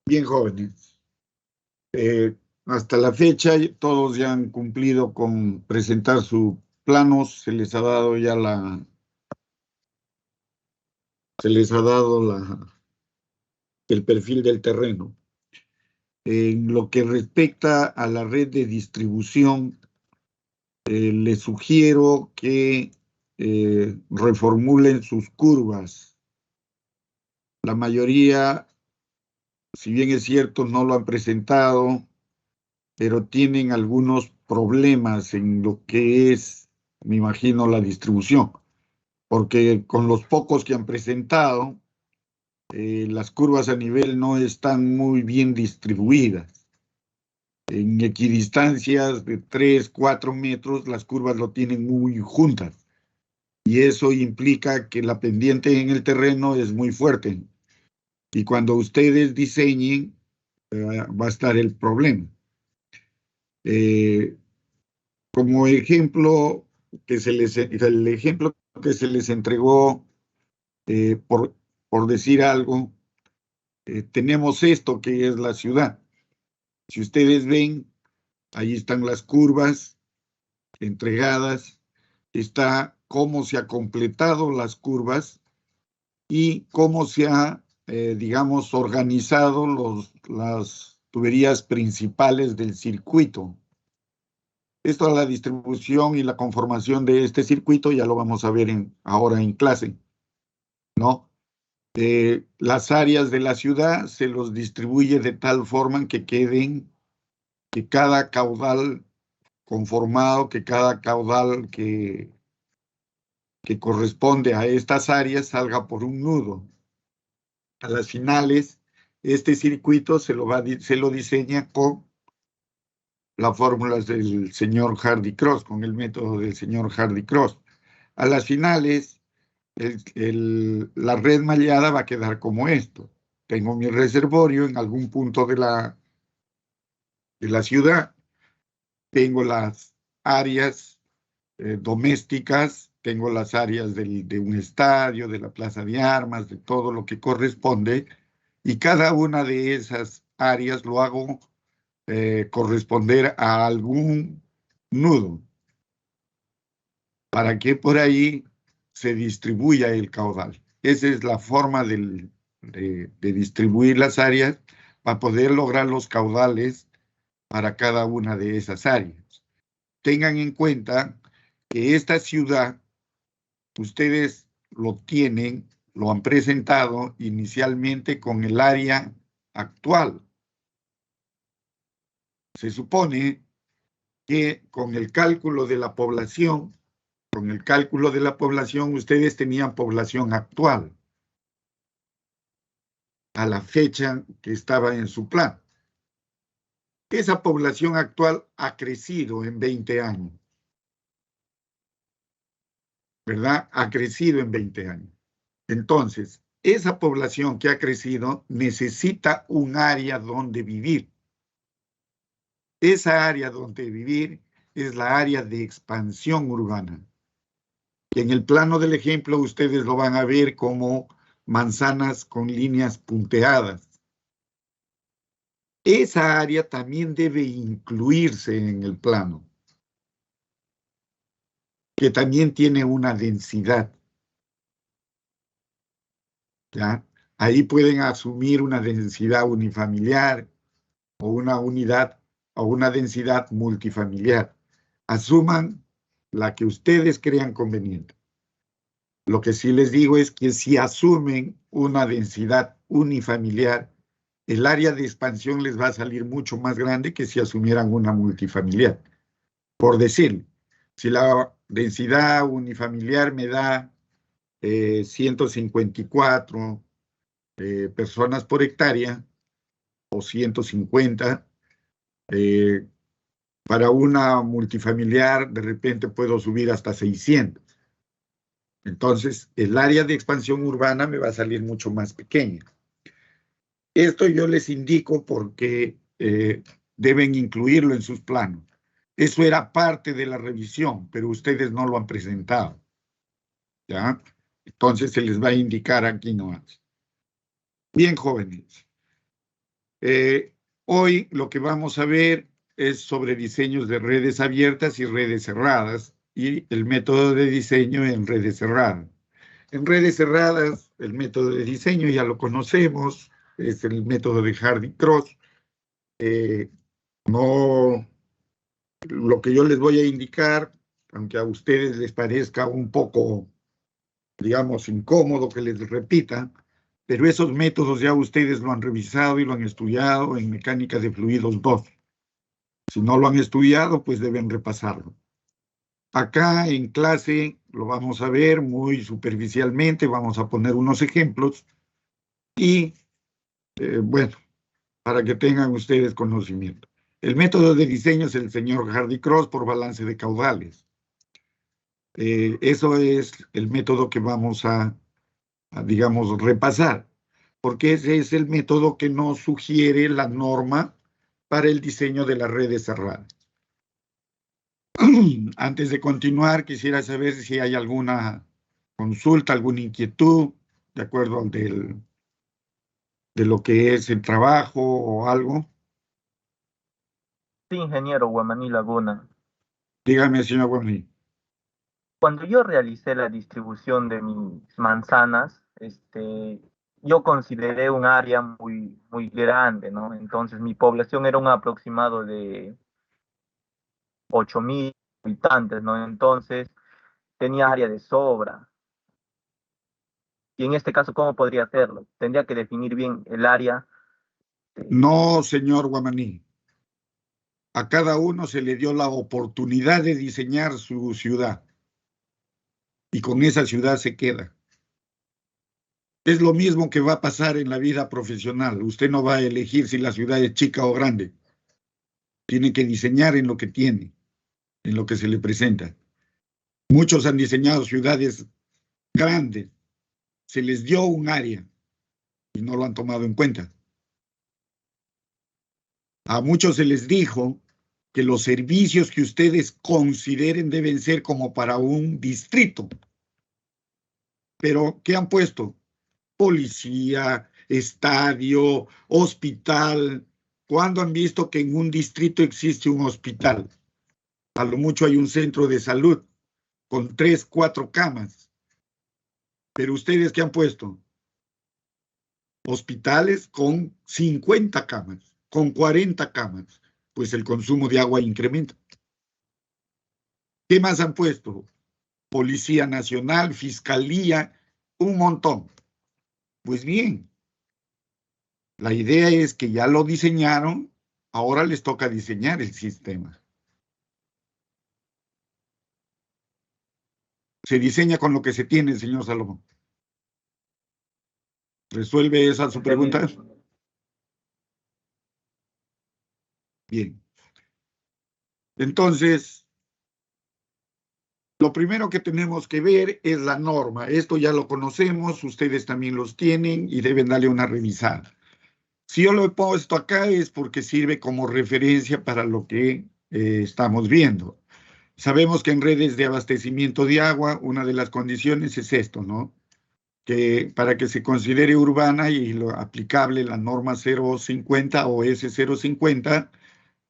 Bien, jóvenes. Hasta la fecha todos ya han cumplido con presentar sus planos, se les ha dado el perfil del terreno. En lo que respecta a la red de distribución, les sugiero que reformulen sus curvas. La mayoría, si bien es cierto, no lo han presentado, pero tienen algunos problemas en lo que es, me imagino, la distribución, porque con los pocos que han presentado, las curvas a nivel no están muy bien distribuidas. En equidistancias de 3, 4 metros, las curvas lo tienen muy juntas, y eso implica que la pendiente en el terreno es muy fuerte, y cuando ustedes diseñen, va a estar el problema. Eh, Como ejemplo el ejemplo que se les entregó, eh, por, por decir algo, tenemos esto que es la ciudad. Si ustedes ven, ahí están las curvas entregadas, está cómo se ha completado las curvas y cómo se ha, digamos, organizado las tuberías principales del circuito. Esto es la distribución y la conformación de este circuito, ya lo vamos a ver ahora en clase, ¿no? Las áreas de la ciudad se los distribuye de tal forma que que cada caudal conformado, que cada caudal que corresponde a estas áreas salga por un nudo. A las finales, este circuito se lo diseña con las fórmulas del señor Hardy-Cross, con el método del señor Hardy-Cross. A las finales, la red mallada va a quedar como esto. Tengo mi reservorio en algún punto de la ciudad, tengo las áreas domésticas, tengo las áreas de un estadio, de la plaza de armas, de todo lo que corresponde, y cada una de esas áreas lo hago corresponder a algún nudo, para que por ahí se distribuya el caudal. Esa es la forma de distribuir las áreas para poder lograr los caudales para cada una de esas áreas. Tengan en cuenta que esta ciudad, ustedes lo han presentado inicialmente con el área actual. Se supone que con el cálculo de la población, ustedes tenían población actual a la fecha que estaba en su plan. Esa población actual ha crecido en 20 años, ¿verdad? Ha crecido en 20 años. Entonces, esa población que ha crecido necesita un área donde vivir. Esa área donde vivir es la área de expansión urbana. En el plano del ejemplo, ustedes lo van a ver como manzanas con líneas punteadas. Esa área también debe incluirse en el plano, que también tiene una densidad. ¿Ya? Ahí pueden asumir una densidad unifamiliar o una unidad o una densidad multifamiliar. Asuman la que ustedes crean conveniente. Lo que sí les digo es que si asumen una densidad unifamiliar, el área de expansión les va a salir mucho más grande que si asumieran una multifamiliar. Por decir, si la densidad unifamiliar me da 154 personas por hectárea o 150, para una multifamiliar de repente puedo subir hasta 600. Entonces, el área de expansión urbana me va a salir mucho más pequeña. Esto yo les indico porque deben incluirlo en sus planos. Eso era parte de la revisión, pero ustedes no lo han presentado, ¿ya? Entonces se les va a indicar aquí nomás. Bien, jóvenes. Hoy lo que vamos a ver es sobre diseños de redes abiertas y redes cerradas y el método de diseño en redes cerradas. En redes cerradas, el método de diseño ya lo conocemos, es el método de Hardy-Cross. No, lo que yo les voy a indicar, aunque a ustedes les parezca un poco, digamos, incómodo que les repita, pero esos métodos ya ustedes lo han revisado y lo han estudiado en mecánica de fluidos 2. Si no lo han estudiado, pues deben repasarlo. Acá en clase lo vamos a ver muy superficialmente, vamos a poner unos ejemplos y, bueno, para que tengan ustedes conocimiento. El método de diseño es el señor Hardy-Cross por balance de caudales. Eso es el método que vamos digamos, repasar, porque ese es el método que nos sugiere la norma para el diseño de las redes cerradas. Antes de continuar, quisiera saber si hay alguna consulta, alguna inquietud, de acuerdo al de lo que es el trabajo o algo. Sí, ingeniero Guamaní Laguna. Dígame, señor Guamaní. Cuando yo realicé la distribución de mis manzanas, yo consideré un área muy grande, ¿no? Entonces mi población era un aproximado de 8.000 habitantes, ¿no? Entonces tenía área de sobra. Y en este caso, ¿cómo podría hacerlo? Tendría que definir bien el área. No, señor Guamaní. A cada uno se le dio la oportunidad de diseñar su ciudad y con esa ciudad se queda. Es lo mismo que va a pasar en la vida profesional. Usted no va a elegir si la ciudad es chica o grande. Tiene que diseñar en lo que tiene, en lo que se le presenta. Muchos han diseñado ciudades grandes. Se les dio un área y no lo han tomado en cuenta. A muchos se les dijo que los servicios que ustedes consideren deben ser como para un distrito. Pero, ¿qué han puesto? Policía, estadio, hospital. ¿Cuándo han visto que en un distrito existe un hospital? A lo mucho hay un centro de salud con 3, 4 camas. Pero ustedes, ¿qué han puesto? Hospitales con 50 camas, con 40 camas. Pues el consumo de agua incrementa. ¿Qué más han puesto? Policía Nacional, Fiscalía, un montón. Pues bien, la idea es que ya lo diseñaron, ahora les toca diseñar el sistema. Se diseña con lo que se tiene, señor Salomón. ¿Resuelve esa su pregunta? Bien. Entonces, lo primero que tenemos que ver es la norma. Esto ya lo conocemos, ustedes también los tienen y deben darle una revisada. Si yo lo he puesto acá es porque sirve como referencia para lo que estamos viendo. Sabemos que en redes de abastecimiento de agua, una de las condiciones es esto, ¿no? Que para que se considere urbana y lo aplicable la norma 050 o S050,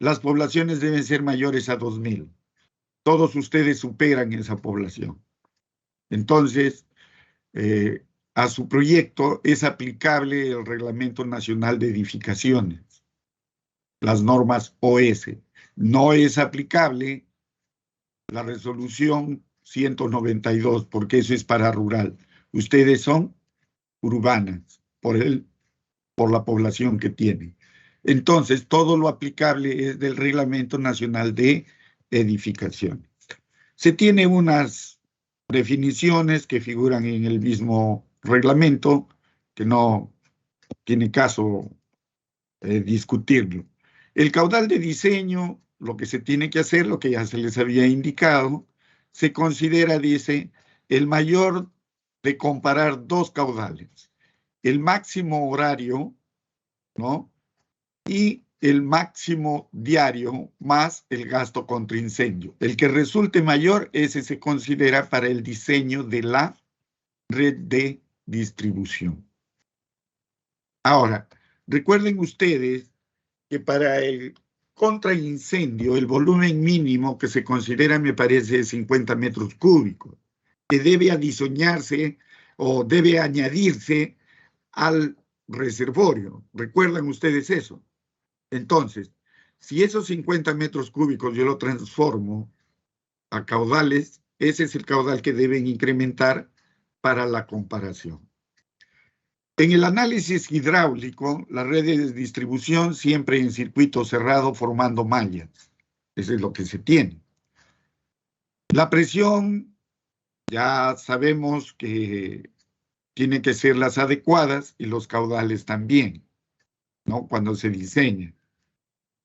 las poblaciones deben ser mayores a 2.000. Todos ustedes superan esa población. Entonces, a su proyecto es aplicable el Reglamento Nacional de Edificaciones, las normas OS. No es aplicable la resolución 192, porque eso es para rural. Ustedes son urbanas por la población que tienen. Entonces, todo lo aplicable es del Reglamento Nacional de Edificaciones. Se tiene unas definiciones que figuran en el mismo reglamento, que no tiene caso discutirlo. El caudal de diseño, lo que se tiene que hacer, lo que ya se les había indicado, se considera, dice, el mayor de comparar dos caudales, el máximo horario, ¿no? Y el máximo diario más el gasto contra incendio. El que resulte mayor, ese se considera para el diseño de la red de distribución. Ahora, Recuerden ustedes que para el contraincendio, el volumen mínimo que se considera, me parece, 50 metros cúbicos, que debe adicionarse o debe añadirse al reservorio. ¿Recuerdan ustedes eso? Entonces, si esos 50 metros cúbicos yo lo transformo a caudales, ese es el caudal que deben incrementar para la comparación. En el análisis hidráulico, la red de distribución siempre en circuito cerrado formando mallas. Eso es lo que se tiene. La presión, ya sabemos que tienen que ser las adecuadas y los caudales también, ¿no? Cuando se diseña.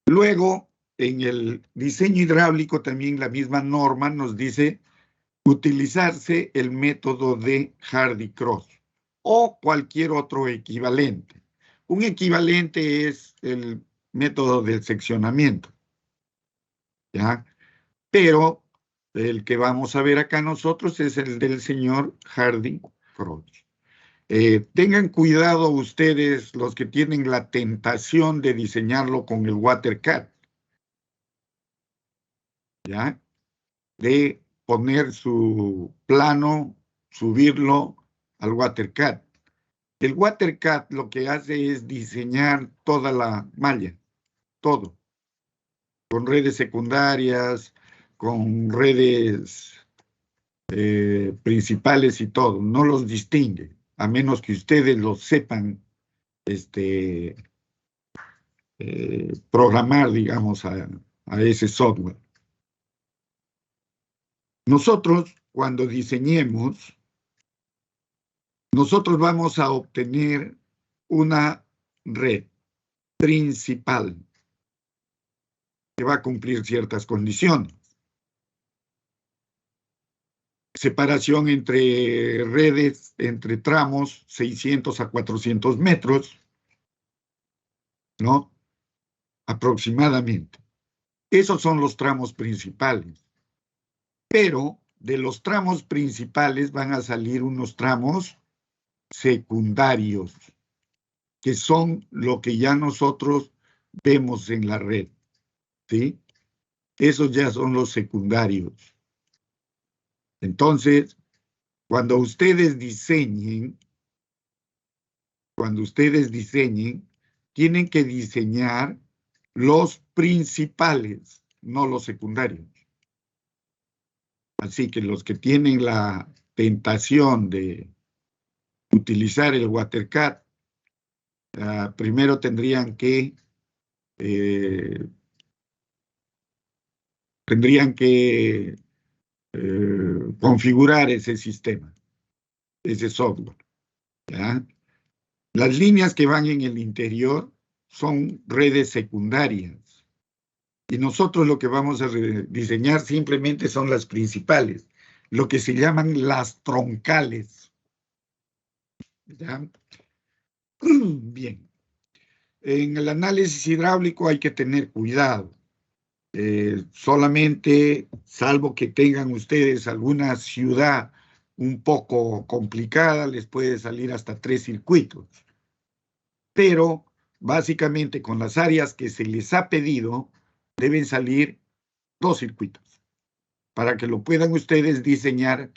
Luego, en el diseño hidráulico también la misma norma nos dice utilizarse el método de Hardy-Cross o cualquier otro equivalente. Un equivalente es el método del seccionamiento, ¿ya? Pero el que vamos a ver acá nosotros es el del señor Hardy-Cross. Tengan cuidado ustedes los que tienen la tentación de diseñarlo con el WaterCAD, ¿ya? De poner su plano, subirlo al WaterCAD. El WaterCAD lo que hace es diseñar toda la malla, todo, con redes secundarias, con redes principales y todo. No los distingue, a menos que ustedes lo sepan programar, digamos, a ese software. Nosotros, cuando diseñemos, nosotros vamos a obtener una red principal que va a cumplir ciertas condiciones. Separación entre redes, entre tramos, 600 a 400 metros, ¿no? Aproximadamente. Esos son los tramos principales. Pero de los tramos principales van a salir unos tramos secundarios, que son lo que ya nosotros vemos en la red, ¿sí? Esos ya son los secundarios. Entonces, cuando ustedes diseñen, tienen que diseñar los principales, no los secundarios. Así que los que tienen la tentación de utilizar el WaterCAD, primero tendrían que configurar ese sistema, ese software, ¿ya? Las líneas que van en el interior son redes secundarias y nosotros lo que vamos a diseñar simplemente son las principales, lo que se llaman las troncales, ¿ya? Bien, en el análisis hidráulico hay que tener cuidado. Solamente, salvo que tengan ustedes alguna ciudad un poco complicada, les puede salir hasta 3 circuitos. Pero básicamente con las áreas que se les ha pedido, deben salir 2 circuitos para que lo puedan ustedes diseñar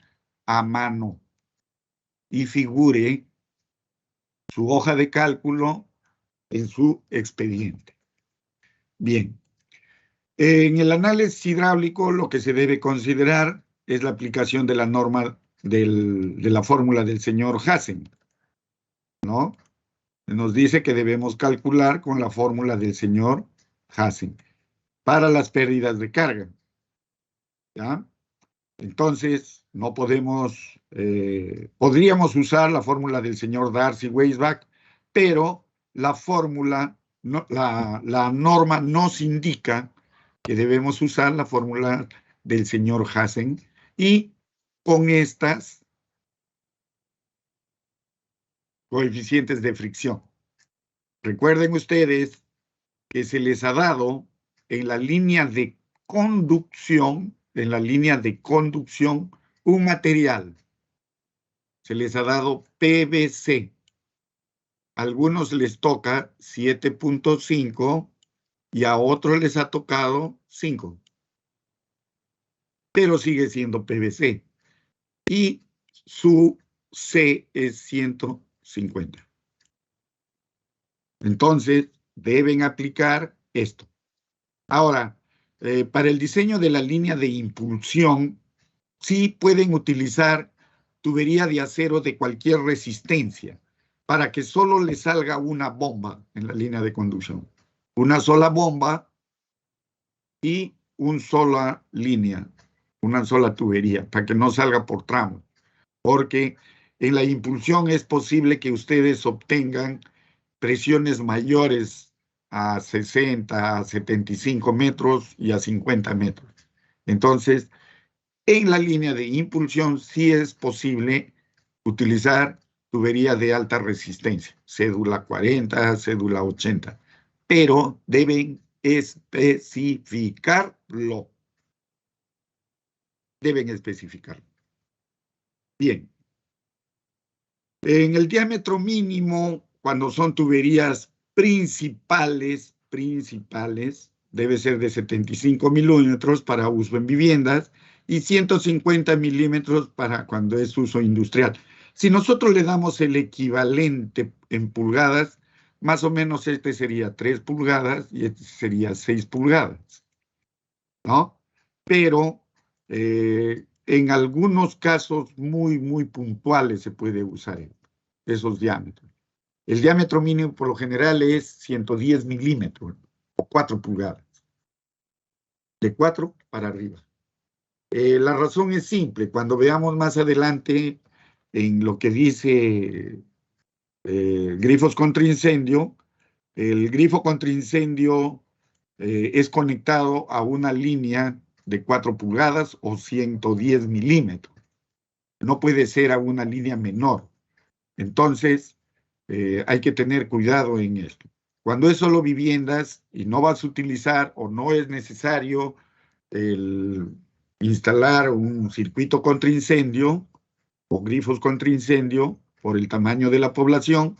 a mano y figure su hoja de cálculo en su expediente. Bien. En el análisis hidráulico lo que se debe considerar es la aplicación de la norma de la fórmula del señor Hassen, ¿no? Nos dice que debemos calcular con la fórmula del señor Hassen para las pérdidas de carga, ¿ya? Entonces, no podemos, podríamos usar la fórmula del señor Darcy-Weisbach, pero la fórmula, la norma nos indica que debemos usar la fórmula del señor Hassen y con estas coeficientes de fricción. Recuerden ustedes que se les ha dado en la línea de conducción, un material. Se les ha dado PVC. a algunos les toca 7.5 y a otros les ha tocado 5. Pero sigue siendo PVC. Y su C es 150. Entonces, deben aplicar esto. Ahora, para el diseño de la línea de impulsión, sí pueden utilizar tubería de acero de cualquier resistencia para que solo le salga una bomba en la línea de conducción. Una sola bomba y una sola línea, una sola tubería, para que no salga por tramos. Porque en la impulsión es posible que ustedes obtengan presiones mayores a 60, a 75 metros y a 50 metros. Entonces, en la línea de impulsión sí es posible utilizar tubería de alta resistencia, cédula 40, cédula 80, pero deben especificarlo. Deben especificarlo. Bien. En el diámetro mínimo, cuando son tuberías principales, debe ser de 75 milímetros para uso en viviendas y 150 milímetros para cuando es uso industrial. Si nosotros le damos el equivalente en pulgadas, más o menos este sería 3 pulgadas y este sería 6 pulgadas, ¿no? Pero en algunos casos muy puntuales se puede usar esos diámetros. El diámetro mínimo por lo general es 110 milímetros o 4 pulgadas. De 4 para arriba. La razón es simple. Cuando veamos más adelante en lo que dice grifos contra incendio, el grifo contra incendio es conectado a una línea de 4 pulgadas o 110 milímetros. No puede ser a una línea menor. Entonces, hay que tener cuidado en esto. Cuando es solo viviendas y no vas a utilizar o no es necesario instalar un circuito contra incendio o grifos contra incendio por el tamaño de la población,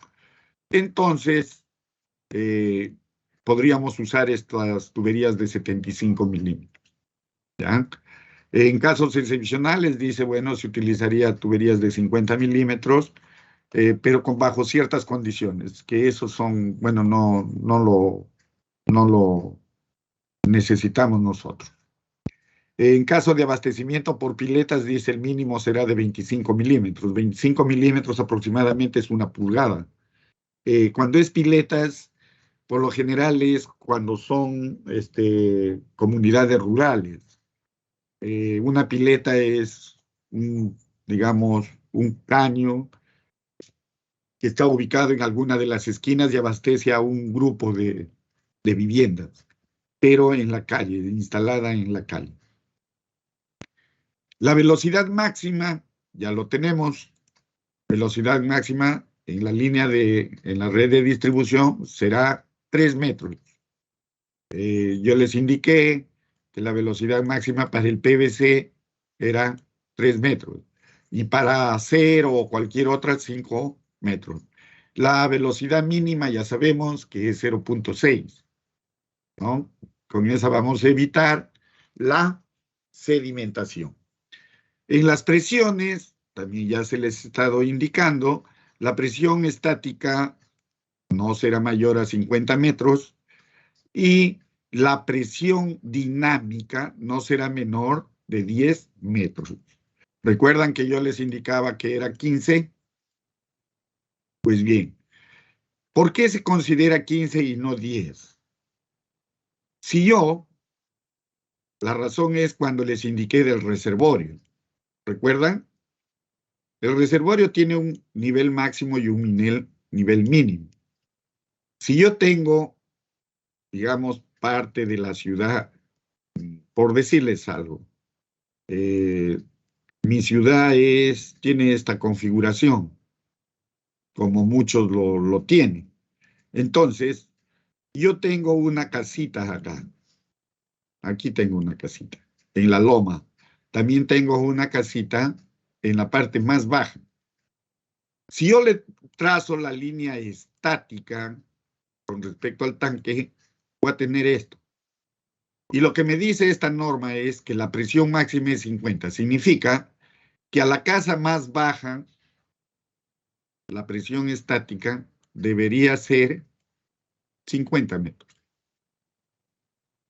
entonces podríamos usar estas tuberías de 75 milímetros. ¿Ya? En casos excepcionales, dice, bueno, se utilizaría tuberías de 50 milímetros, pero bajo ciertas condiciones, que esos son, bueno, no lo necesitamos nosotros. En caso de abastecimiento por piletas, dice el mínimo será de 25 milímetros. 25 milímetros aproximadamente es una pulgada. Cuando es piletas, por lo general es cuando son comunidades rurales. Una pileta es, digamos, un caño que está ubicado en alguna de las esquinas y abastece a un grupo de viviendas, pero en la calle, instalada en la calle. La velocidad máxima, ya lo tenemos, velocidad máxima en la línea en la red de distribución será 3 metros. Yo les indiqué que la velocidad máxima para el PVC era 3 metros y para acero o cualquier otra 5 metros. La velocidad mínima ya sabemos que es 0.6, ¿no? Con esa vamos a evitar la sedimentación. En las presiones, también ya se les ha estado indicando, la presión estática no será mayor a 50 metros y la presión dinámica no será menor de 10 metros. ¿Recuerdan que yo les indicaba que era 15? Pues bien, ¿por qué se considera 15 y no 10? Si yo, la razón es cuando les indiqué del reservorio. ¿Recuerdan? El reservorio tiene un nivel máximo y un nivel mínimo. Si yo tengo, digamos, parte de la ciudad, por decirles algo, mi ciudad tiene esta configuración, como muchos lo tienen. Entonces, yo tengo una casita acá. Aquí tengo una casita, en la loma. También tengo una casita en la parte más baja. Si yo le trazo la línea estática con respecto al tanque, voy a tener esto. Y lo que me dice esta norma es que la presión máxima es 50. Significa que a la casa más baja, la presión estática debería ser 50 metros.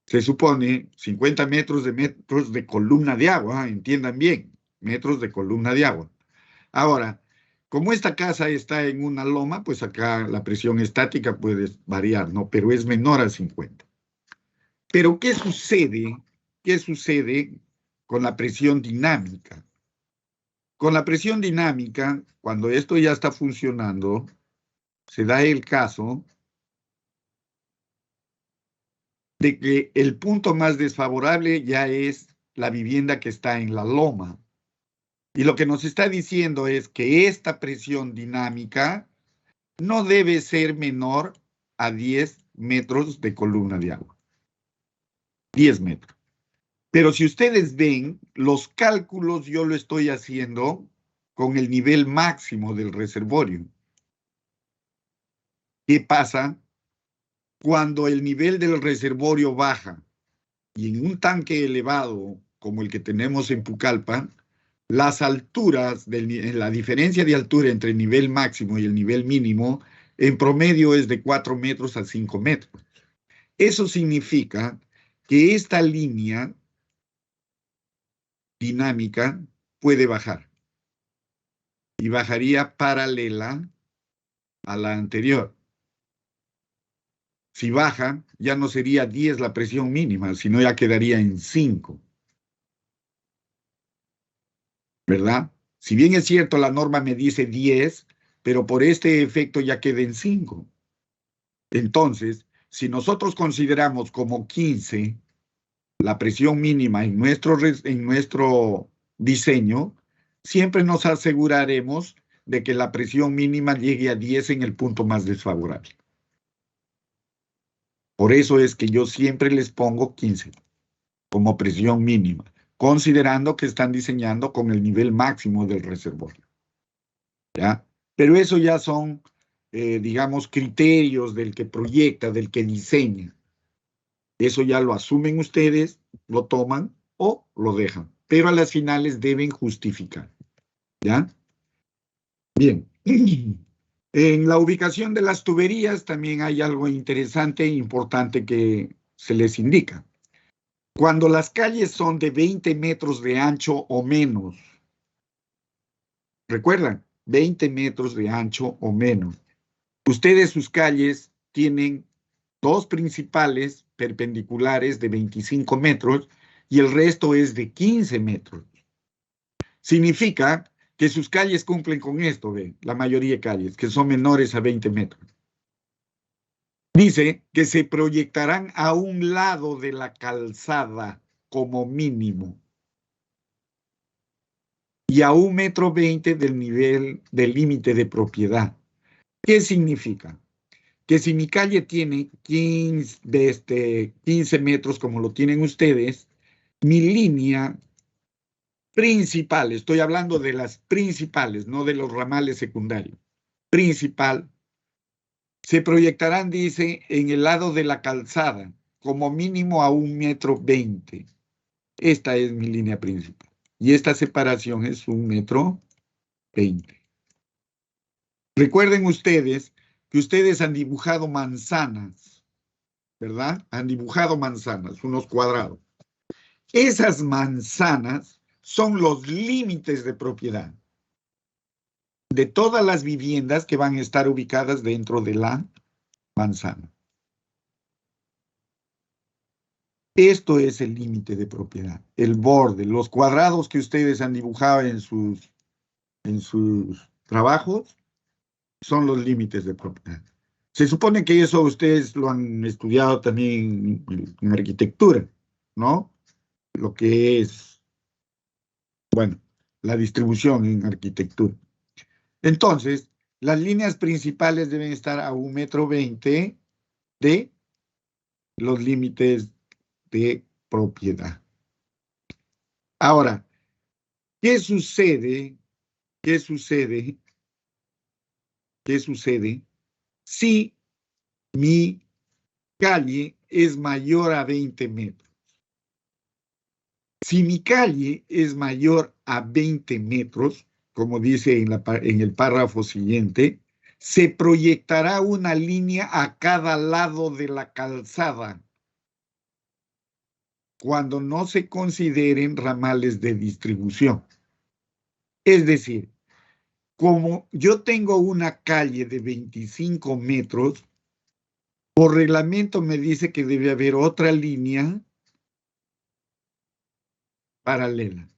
Se supone 50 metros de columna de agua, entiendan bien, metros de columna de agua. Ahora, como esta casa está en una loma, pues acá la presión estática puede variar, ¿no? Pero es menor a 50. Pero ¿qué sucede? ¿Qué sucede con la presión dinámica? Con la presión dinámica, cuando esto ya está funcionando, se da el caso de que el punto más desfavorable ya es la vivienda que está en la loma. Y lo que nos está diciendo es que esta presión dinámica no debe ser menor a 10 metros de columna de agua. 10 metros. Pero si ustedes ven, los cálculos yo lo estoy haciendo con el nivel máximo del reservorio. ¿Qué pasa cuando el nivel del reservorio baja? Y en un tanque elevado como el que tenemos en Pucallpa, las alturas, la diferencia de altura entre el nivel máximo y el nivel mínimo, en promedio es de 4 metros a 5 metros. Eso significa que esta línea dinámica puede bajar y bajaría paralela a la anterior. Si baja, ya no sería 10 la presión mínima, sino ya quedaría en 5. ¿Verdad? Si bien es cierto, la norma me dice 10, pero por este efecto ya queda en 5. Entonces, si nosotros consideramos como 15 la presión mínima en nuestro diseño, siempre nos aseguraremos de que la presión mínima llegue a 10 en el punto más desfavorable. Por eso es que yo siempre les pongo 15 como presión mínima, considerando que están diseñando con el nivel máximo del reservorio. ¿Ya? Pero eso ya son, digamos, criterios del que proyecta, del que diseña. Eso ya lo asumen ustedes, lo toman o lo dejan. Pero a las finales deben justificar. ¿Ya? Bien. En la ubicación de las tuberías también hay algo interesante e importante que se les indica. Cuando las calles son de 20 metros de ancho o menos, recuerdan, 20 metros de ancho o menos, ustedes sus calles tienen dos principales perpendiculares de 25 metros y el resto es de 15 metros. Significa que sus calles cumplen con esto, ¿ve? La mayoría de calles, que son menores a 20 metros. Dice que se proyectarán a un lado de la calzada como mínimo y a 1,20 m del nivel del límite de propiedad. ¿Qué significa? Que si mi calle tiene 15 metros como lo tienen ustedes, mi línea principal, estoy hablando de las principales, no de los ramales secundarios, principal, se proyectarán, dice, en el lado de la calzada, como mínimo a 1,20 m. Esta es mi línea principal. Y esta separación es 1,20 m. Recuerden ustedes que ustedes han dibujado manzanas, ¿verdad? Han dibujado manzanas, unos cuadrados. Esas manzanas son los límites de propiedad de todas las viviendas que van a estar ubicadas dentro de la manzana. Esto es el límite de propiedad, el borde, los cuadrados que ustedes han dibujado en sus trabajos son los límites de propiedad. Se supone que eso ustedes lo han estudiado también en arquitectura, ¿no? Lo que es, bueno, la distribución en arquitectura. Entonces, las líneas principales deben estar a 1,20 m de los límites de propiedad. Ahora, ¿qué sucede? ¿Qué sucede? ¿Qué sucede si mi calle es mayor a 20 metros. Si mi calle es mayor a 20 metros, como dice en el párrafo siguiente, se proyectará una línea a cada lado de la calzada cuando no se consideren ramales de distribución. Es decir, como yo tengo una calle de 25 metros, por reglamento me dice que debe haber otra línea paralela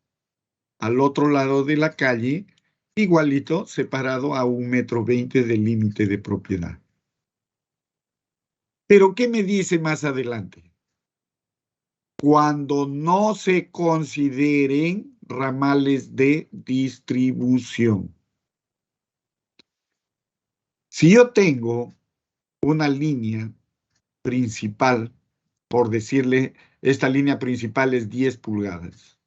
al otro lado de la calle, igualito, separado a 1,20 m del límite de propiedad. Pero, ¿qué me dice más adelante? Cuando no se consideren ramales de distribución. Si yo tengo una línea principal, por decirle, esta línea principal es 10 pulgadas.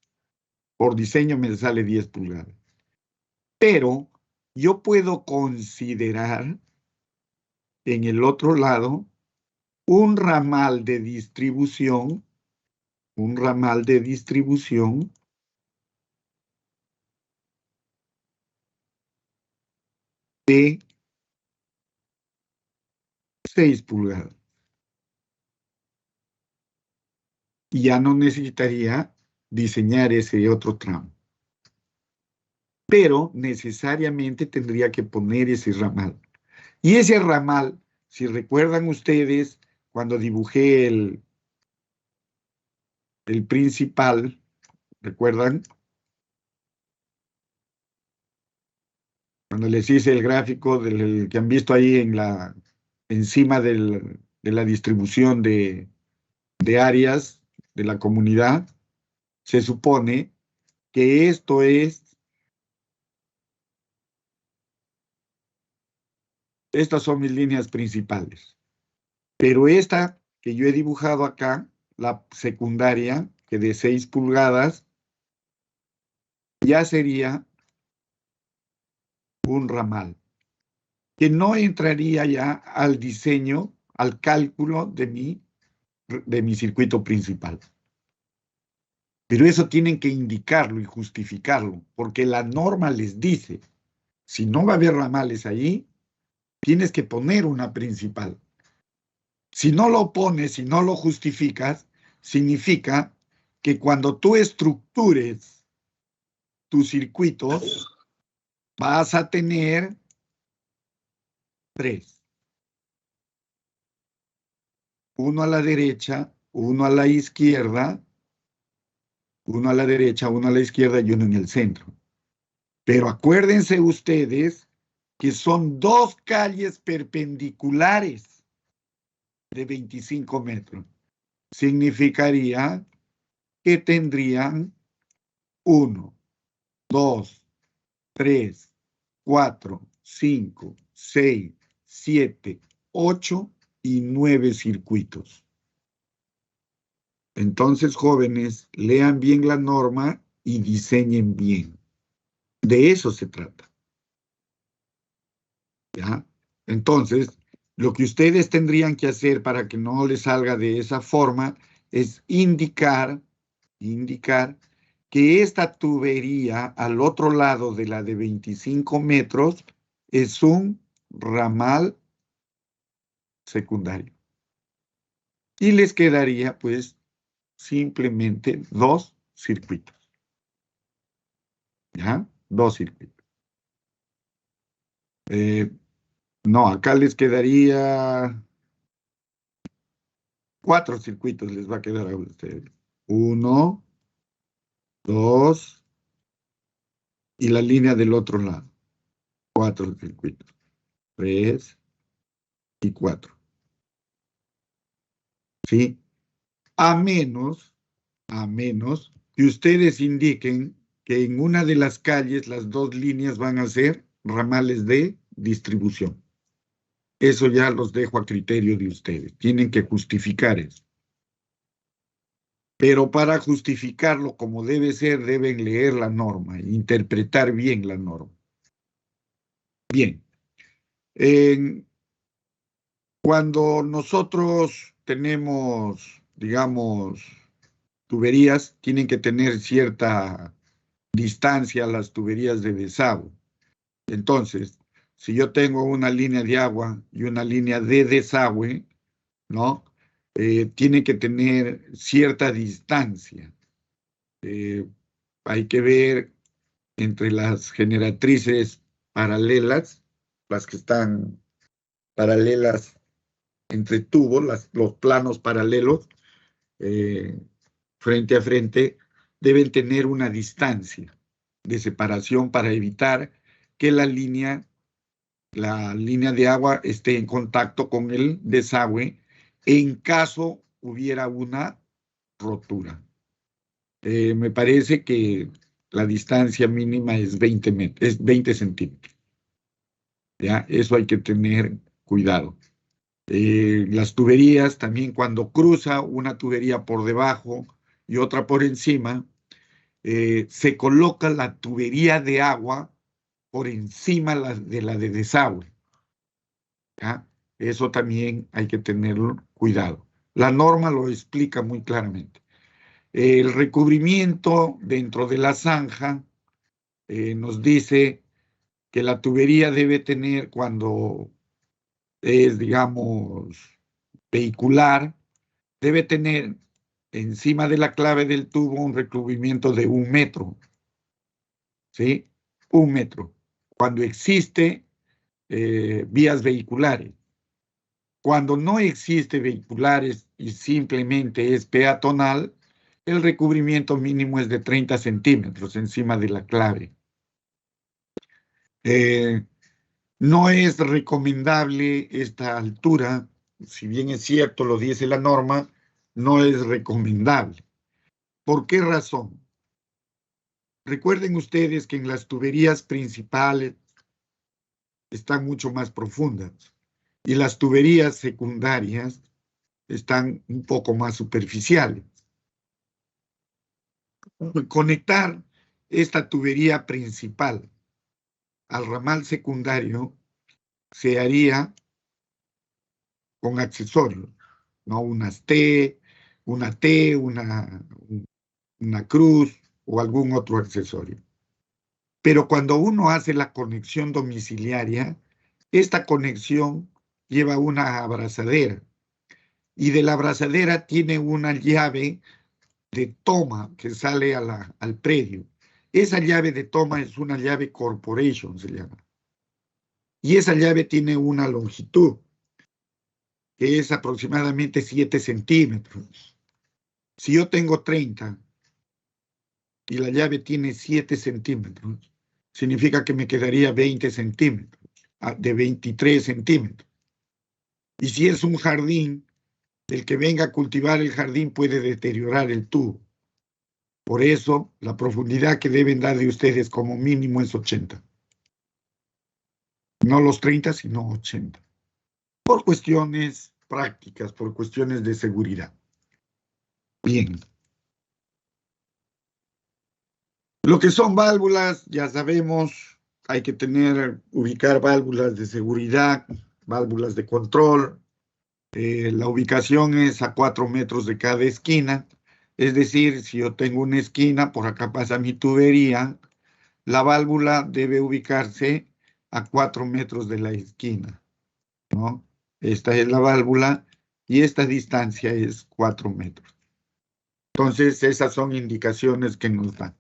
Por diseño me sale 10 pulgadas. Pero yo puedo considerar en el otro lado un ramal de distribución de 6 pulgadas. Y ya no necesitaría diseñar ese otro tramo. Pero necesariamente tendría que poner ese ramal. Y ese ramal, si recuerdan ustedes, cuando dibujé el principal, ¿recuerdan? Cuando les hice el gráfico del que han visto ahí encima de la distribución de áreas de la comunidad, se supone que estas son mis líneas principales. Pero esta que yo he dibujado acá, la secundaria, que de 6 pulgadas, ya sería un ramal, que no entraría ya al diseño, al cálculo de mi circuito principal. Pero eso tienen que indicarlo y justificarlo, porque la norma les dice, si no va a haber ramales allí, tienes que poner una principal. Si no lo pones, si no lo justificas, significa que cuando tú estructures tus circuitos, vas a tener 3. Uno a la derecha, uno a la izquierda, uno a la derecha, uno a la izquierda y uno en el centro. Pero acuérdense ustedes que son 2 calles perpendiculares de 25 metros. Significaría que tendrían 1, 2, 3, 4, 5, 6, 7, 8 y 9 circuitos. Entonces, jóvenes, lean bien la norma y diseñen bien. De eso se trata. ¿Ya? Entonces, lo que ustedes tendrían que hacer para que no les salga de esa forma es indicar que esta tubería al otro lado de la de 25 metros es un ramal secundario. Y les quedaría, pues, simplemente 2 circuitos. ¿Ya? 2 circuitos. No, acá les quedaría 4 circuitos, les va a quedar a ustedes. 1, 2 y la línea del otro lado. 4 circuitos. 3 y 4. ¿Sí? A menos que ustedes indiquen que en una de las calles las 2 líneas van a ser ramales de distribución. Eso ya los dejo a criterio de ustedes. Tienen que justificar eso. Pero para justificarlo como debe ser, deben leer la norma, interpretar bien la norma. Bien. Cuando nosotros tenemos, digamos, tuberías, tienen que tener cierta distancia a las tuberías de desagüe. Entonces, si yo tengo una línea de agua y una línea de desagüe, ¿no? Tiene que tener cierta distancia. Hay que ver entre las generatrices paralelas, las que están paralelas entre tubos, los planos paralelos, eh, frente a frente, deben tener una distancia de separación para evitar que la línea de agua esté en contacto con el desagüe en caso hubiera una rotura. Me parece que la distancia mínima es 20 metros, es 20 centímetros. ¿Ya? Eso hay que tener cuidado. Las tuberías también cuando cruza una tubería por debajo y otra por encima, se coloca la tubería de agua por encima de la de desagüe. ¿Ya? Eso también hay que tener cuidado. La norma lo explica muy claramente. El recubrimiento dentro de la zanja nos dice que la tubería debe tener, cuando es, digamos, vehicular, debe tener encima de la clave del tubo un recubrimiento de 1 metro, ¿sí? 1 metro. Cuando existe vías vehiculares. Cuando no existe vehiculares y simplemente es peatonal, el recubrimiento mínimo es de 30 centímetros encima de la clave. No es recomendable esta altura, si bien es cierto, lo dice la norma, no es recomendable. ¿Por qué razón? Recuerden ustedes que en las tuberías principales están mucho más profundas y las tuberías secundarias están un poco más superficiales. Conectar esta tubería principal al ramal secundario se haría con accesorios, ¿no? Una T, una cruz o algún otro accesorio. Pero cuando uno hace la conexión domiciliaria, esta conexión lleva una abrazadera y de la abrazadera tiene una llave de toma que sale al predio. Esa llave de toma es una llave corporation, se llama. Y esa llave tiene una longitud que es aproximadamente 7 centímetros. Si yo tengo 30 y la llave tiene 7 centímetros, significa que me quedaría 20 centímetros, de 23 centímetros. Y si es un jardín, el que venga a cultivar el jardín puede deteriorar el tubo. Por eso, la profundidad que deben dar de ustedes como mínimo es 80. No los 30, sino 80. Por cuestiones prácticas, por cuestiones de seguridad. Bien. Lo que son válvulas, ya sabemos, hay que ubicar válvulas de seguridad, válvulas de control. La ubicación es a 4 metros de cada esquina. Es decir, si yo tengo una esquina, por acá pasa mi tubería, la válvula debe ubicarse a 4 metros de la esquina, ¿no? Esta es la válvula y esta distancia es 4 metros. Entonces, esas son indicaciones que nos dan.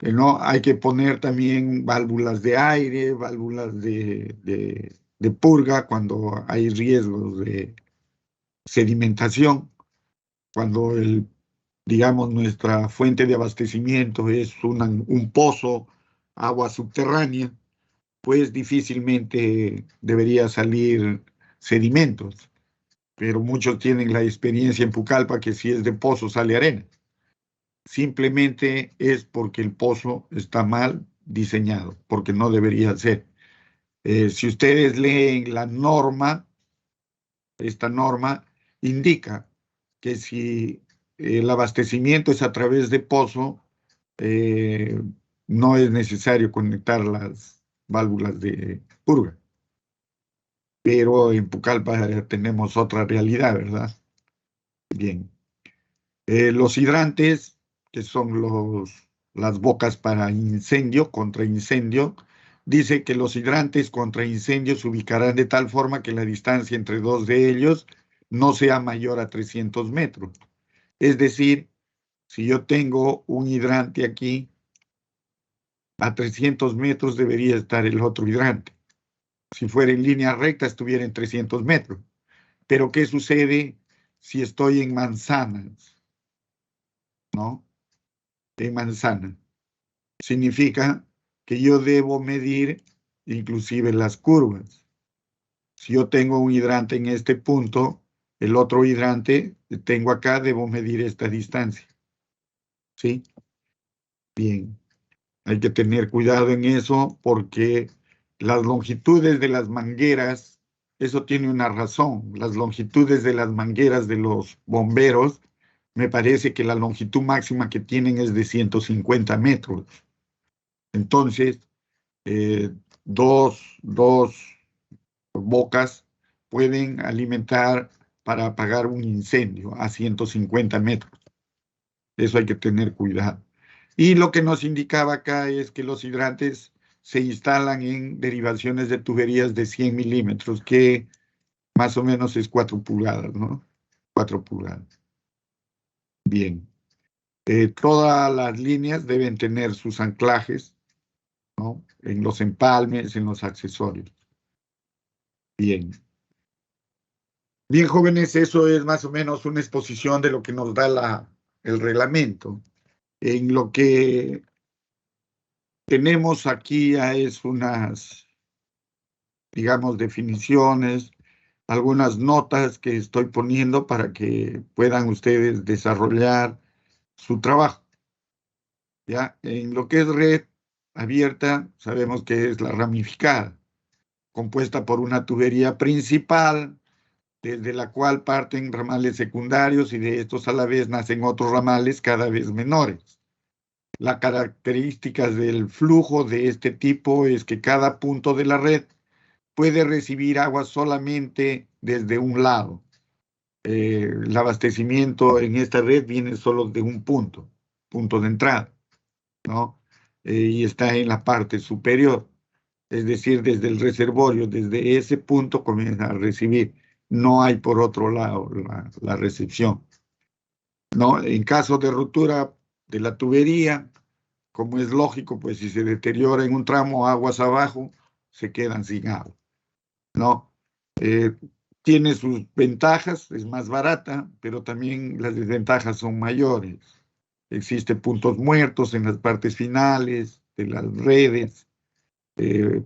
¿No? Hay que poner también válvulas de aire, válvulas de purga cuando hay riesgos de sedimentación, cuando digamos, nuestra fuente de abastecimiento es un pozo, agua subterránea, pues difícilmente debería salir sedimentos, pero muchos tienen la experiencia en Pucallpa que si es de pozo sale arena. Simplemente es porque el pozo está mal diseñado, porque no debería ser. Si ustedes leen la norma, esta norma indica que si el abastecimiento es a través de pozo, eh, no es necesario conectar las válvulas de purga. pero en Pucallpa tenemos otra realidad, ¿verdad? Bien. Los hidrantes, que son las bocas para incendio, contra incendio, dice que los hidrantes contra incendio se ubicarán de tal forma que la distancia entre dos de ellos no sea mayor a 300 metros. Es decir, si yo tengo un hidrante aquí, a 300 metros debería estar el otro hidrante. Si fuera en línea recta, estuviera en 300 metros. Pero ¿qué sucede si estoy en manzanas? ¿No? En manzana. Significa que yo debo medir inclusive las curvas. Si yo tengo un hidrante en este punto, el otro hidrante que tengo acá, debo medir esta distancia. ¿Sí? Bien. Hay que tener cuidado en eso porque las longitudes de las mangueras, eso tiene una razón. Las longitudes de las mangueras de los bomberos, me parece que la longitud máxima que tienen es de 150 metros. Entonces, eh, dos bocas pueden alimentar para apagar un incendio a 150 metros. Eso hay que tener cuidado. Y lo que nos indicaba acá es que los hidrantes se instalan en derivaciones de tuberías de 100 milímetros, que más o menos es 4 pulgadas, ¿no? 4 pulgadas. Bien. Todas las líneas deben tener sus anclajes, ¿no? En los empalmes, en los accesorios. Bien. Bien, jóvenes, eso es más o menos una exposición de lo que nos da el reglamento. En lo que tenemos aquí ya es unas, digamos, definiciones, algunas notas que estoy poniendo para que puedan ustedes desarrollar su trabajo. ¿Ya? En lo que es red abierta, sabemos que es la ramificada, compuesta por una tubería principal, desde la cual parten ramales secundarios y de estos a la vez nacen otros ramales cada vez menores. Las características del flujo de este tipo es que cada punto de la red puede recibir agua solamente desde un lado. El abastecimiento en esta red viene solo de un punto de entrada, ¿no? Y está en la parte superior, es decir, desde el reservorio, desde ese punto comienza a recibir. No hay por otro lado la recepción, ¿no? En caso de ruptura de la tubería, como es lógico, pues si se deteriora en un tramo aguas abajo, se quedan sin agua, ¿no? Eh, Tiene sus ventajas, es más barata, pero también las desventajas son mayores. Existen puntos muertos en las partes finales de las redes.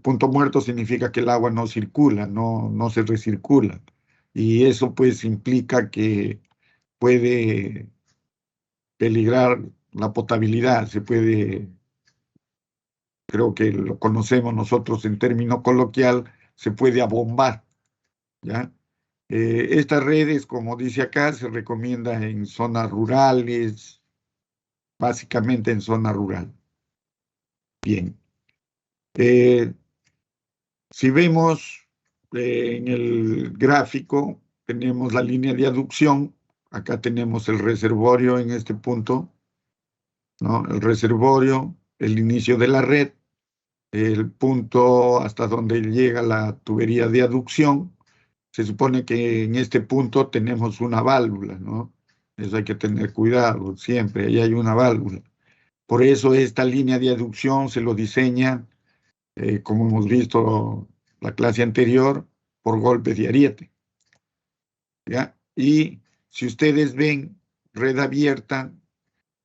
Punto muerto significa que el agua no circula, no se recircula. Y eso pues implica que puede peligrar la potabilidad, se puede, creo que lo conocemos nosotros en término coloquial, se puede abombar, ¿ya? Estas redes, como dice acá, se recomienda en zonas rurales, básicamente en zona rural. Bien. Eh, si vemos en el gráfico, tenemos la línea de aducción, acá tenemos el reservorio en este punto, ¿no? El reservorio, el inicio de la red, el punto hasta donde llega la tubería de aducción. Se supone que en este punto tenemos una válvula, ¿no? Eso hay que tener cuidado, siempre, ahí hay una válvula. Por eso esta línea de aducción se lo diseña, como hemos visto la clase anterior, por golpes de ariete, ¿ya? Y si ustedes ven red abierta,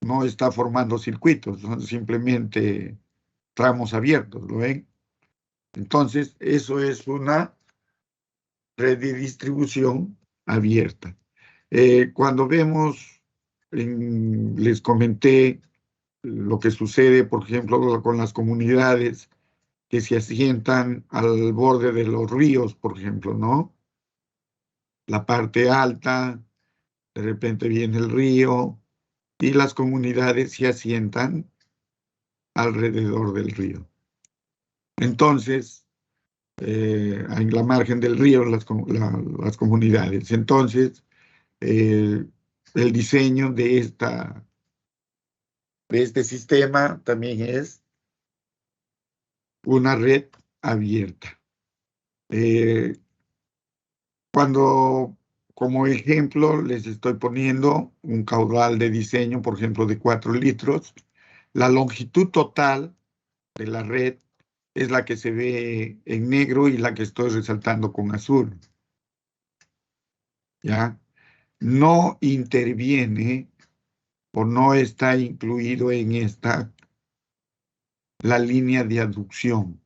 no está formando circuitos, son simplemente tramos abiertos, ¿lo ven? Entonces, eso es una red de distribución abierta. Cuando vemos, les comenté lo que sucede, por ejemplo, con las comunidades que se asientan al borde de los ríos, por ejemplo, ¿no? La parte alta, de repente viene el río y las comunidades se asientan alrededor del río. Entonces, en la margen del río las comunidades. Entonces, el diseño de este sistema también es una red abierta. Eh, Cuando, como ejemplo, les estoy poniendo un caudal de diseño, por ejemplo, de 4 litros, la longitud total de la red es la que se ve en negro y la que estoy resaltando con azul, ¿ya? No interviene o no está incluido en esta la línea de aducción,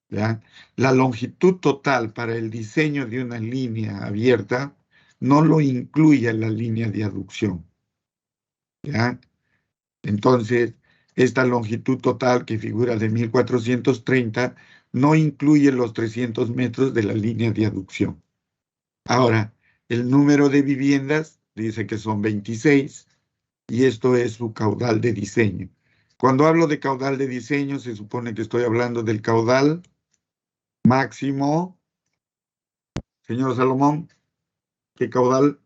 ¿ya? La longitud total para el diseño de una línea abierta no lo incluye en la línea de aducción, ¿ya? Entonces, esta longitud total que figura de 1430 no incluye los 300 metros de la línea de aducción. Ahora, el número de viviendas dice que son 26 y esto es su caudal de diseño. Cuando hablo de caudal de diseño, se supone que estoy hablando del caudal máximo. Señor Salomón, ¿qué caudal?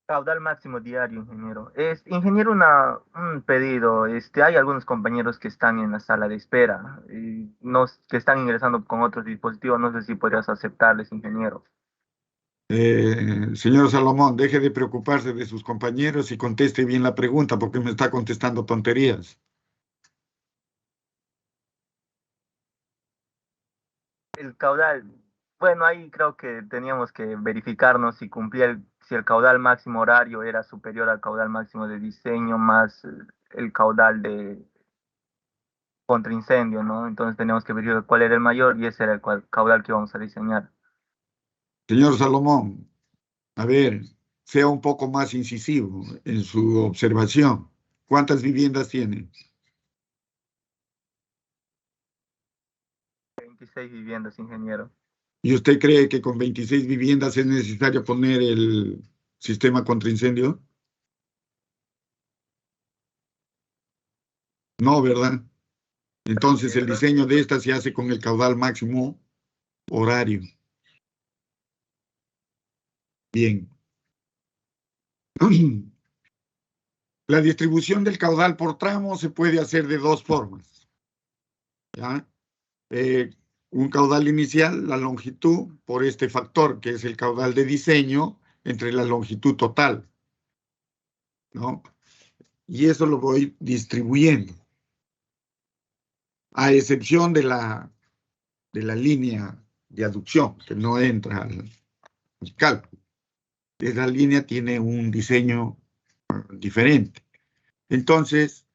Caudal máximo diario, ingeniero. Ingeniero, un pedido. Hay algunos compañeros que están en la sala de espera, y que están ingresando con otros dispositivos. No sé si podrías aceptarles, ingeniero. Señor Salomón, deje de preocuparse de sus compañeros y conteste bien la pregunta porque me está contestando tonterías. El caudal, bueno, ahí creo que teníamos que verificarnos si si el caudal máximo horario era superior al caudal máximo de diseño más el caudal de contra incendio, ¿no? Entonces teníamos que verificar cuál era el mayor y ese era el caudal que íbamos a diseñar. Señor Salomón, a ver, sea un poco más incisivo en su observación. ¿Cuántas viviendas tiene? 26 viviendas, ingeniero. ¿Y usted cree que con 26 viviendas es necesario poner el sistema contra incendio? No, ¿verdad? Entonces el diseño de esta se hace con el caudal máximo horario. Bien. La distribución del caudal por tramo se puede hacer de dos formas, ¿ya? Eh, un caudal inicial, la longitud, por este factor, que es el caudal de diseño, entre la longitud total, ¿no? Y eso lo voy distribuyendo, a excepción de la línea de aducción, que no entra al cálculo. Esa línea tiene un diseño diferente. Entonces,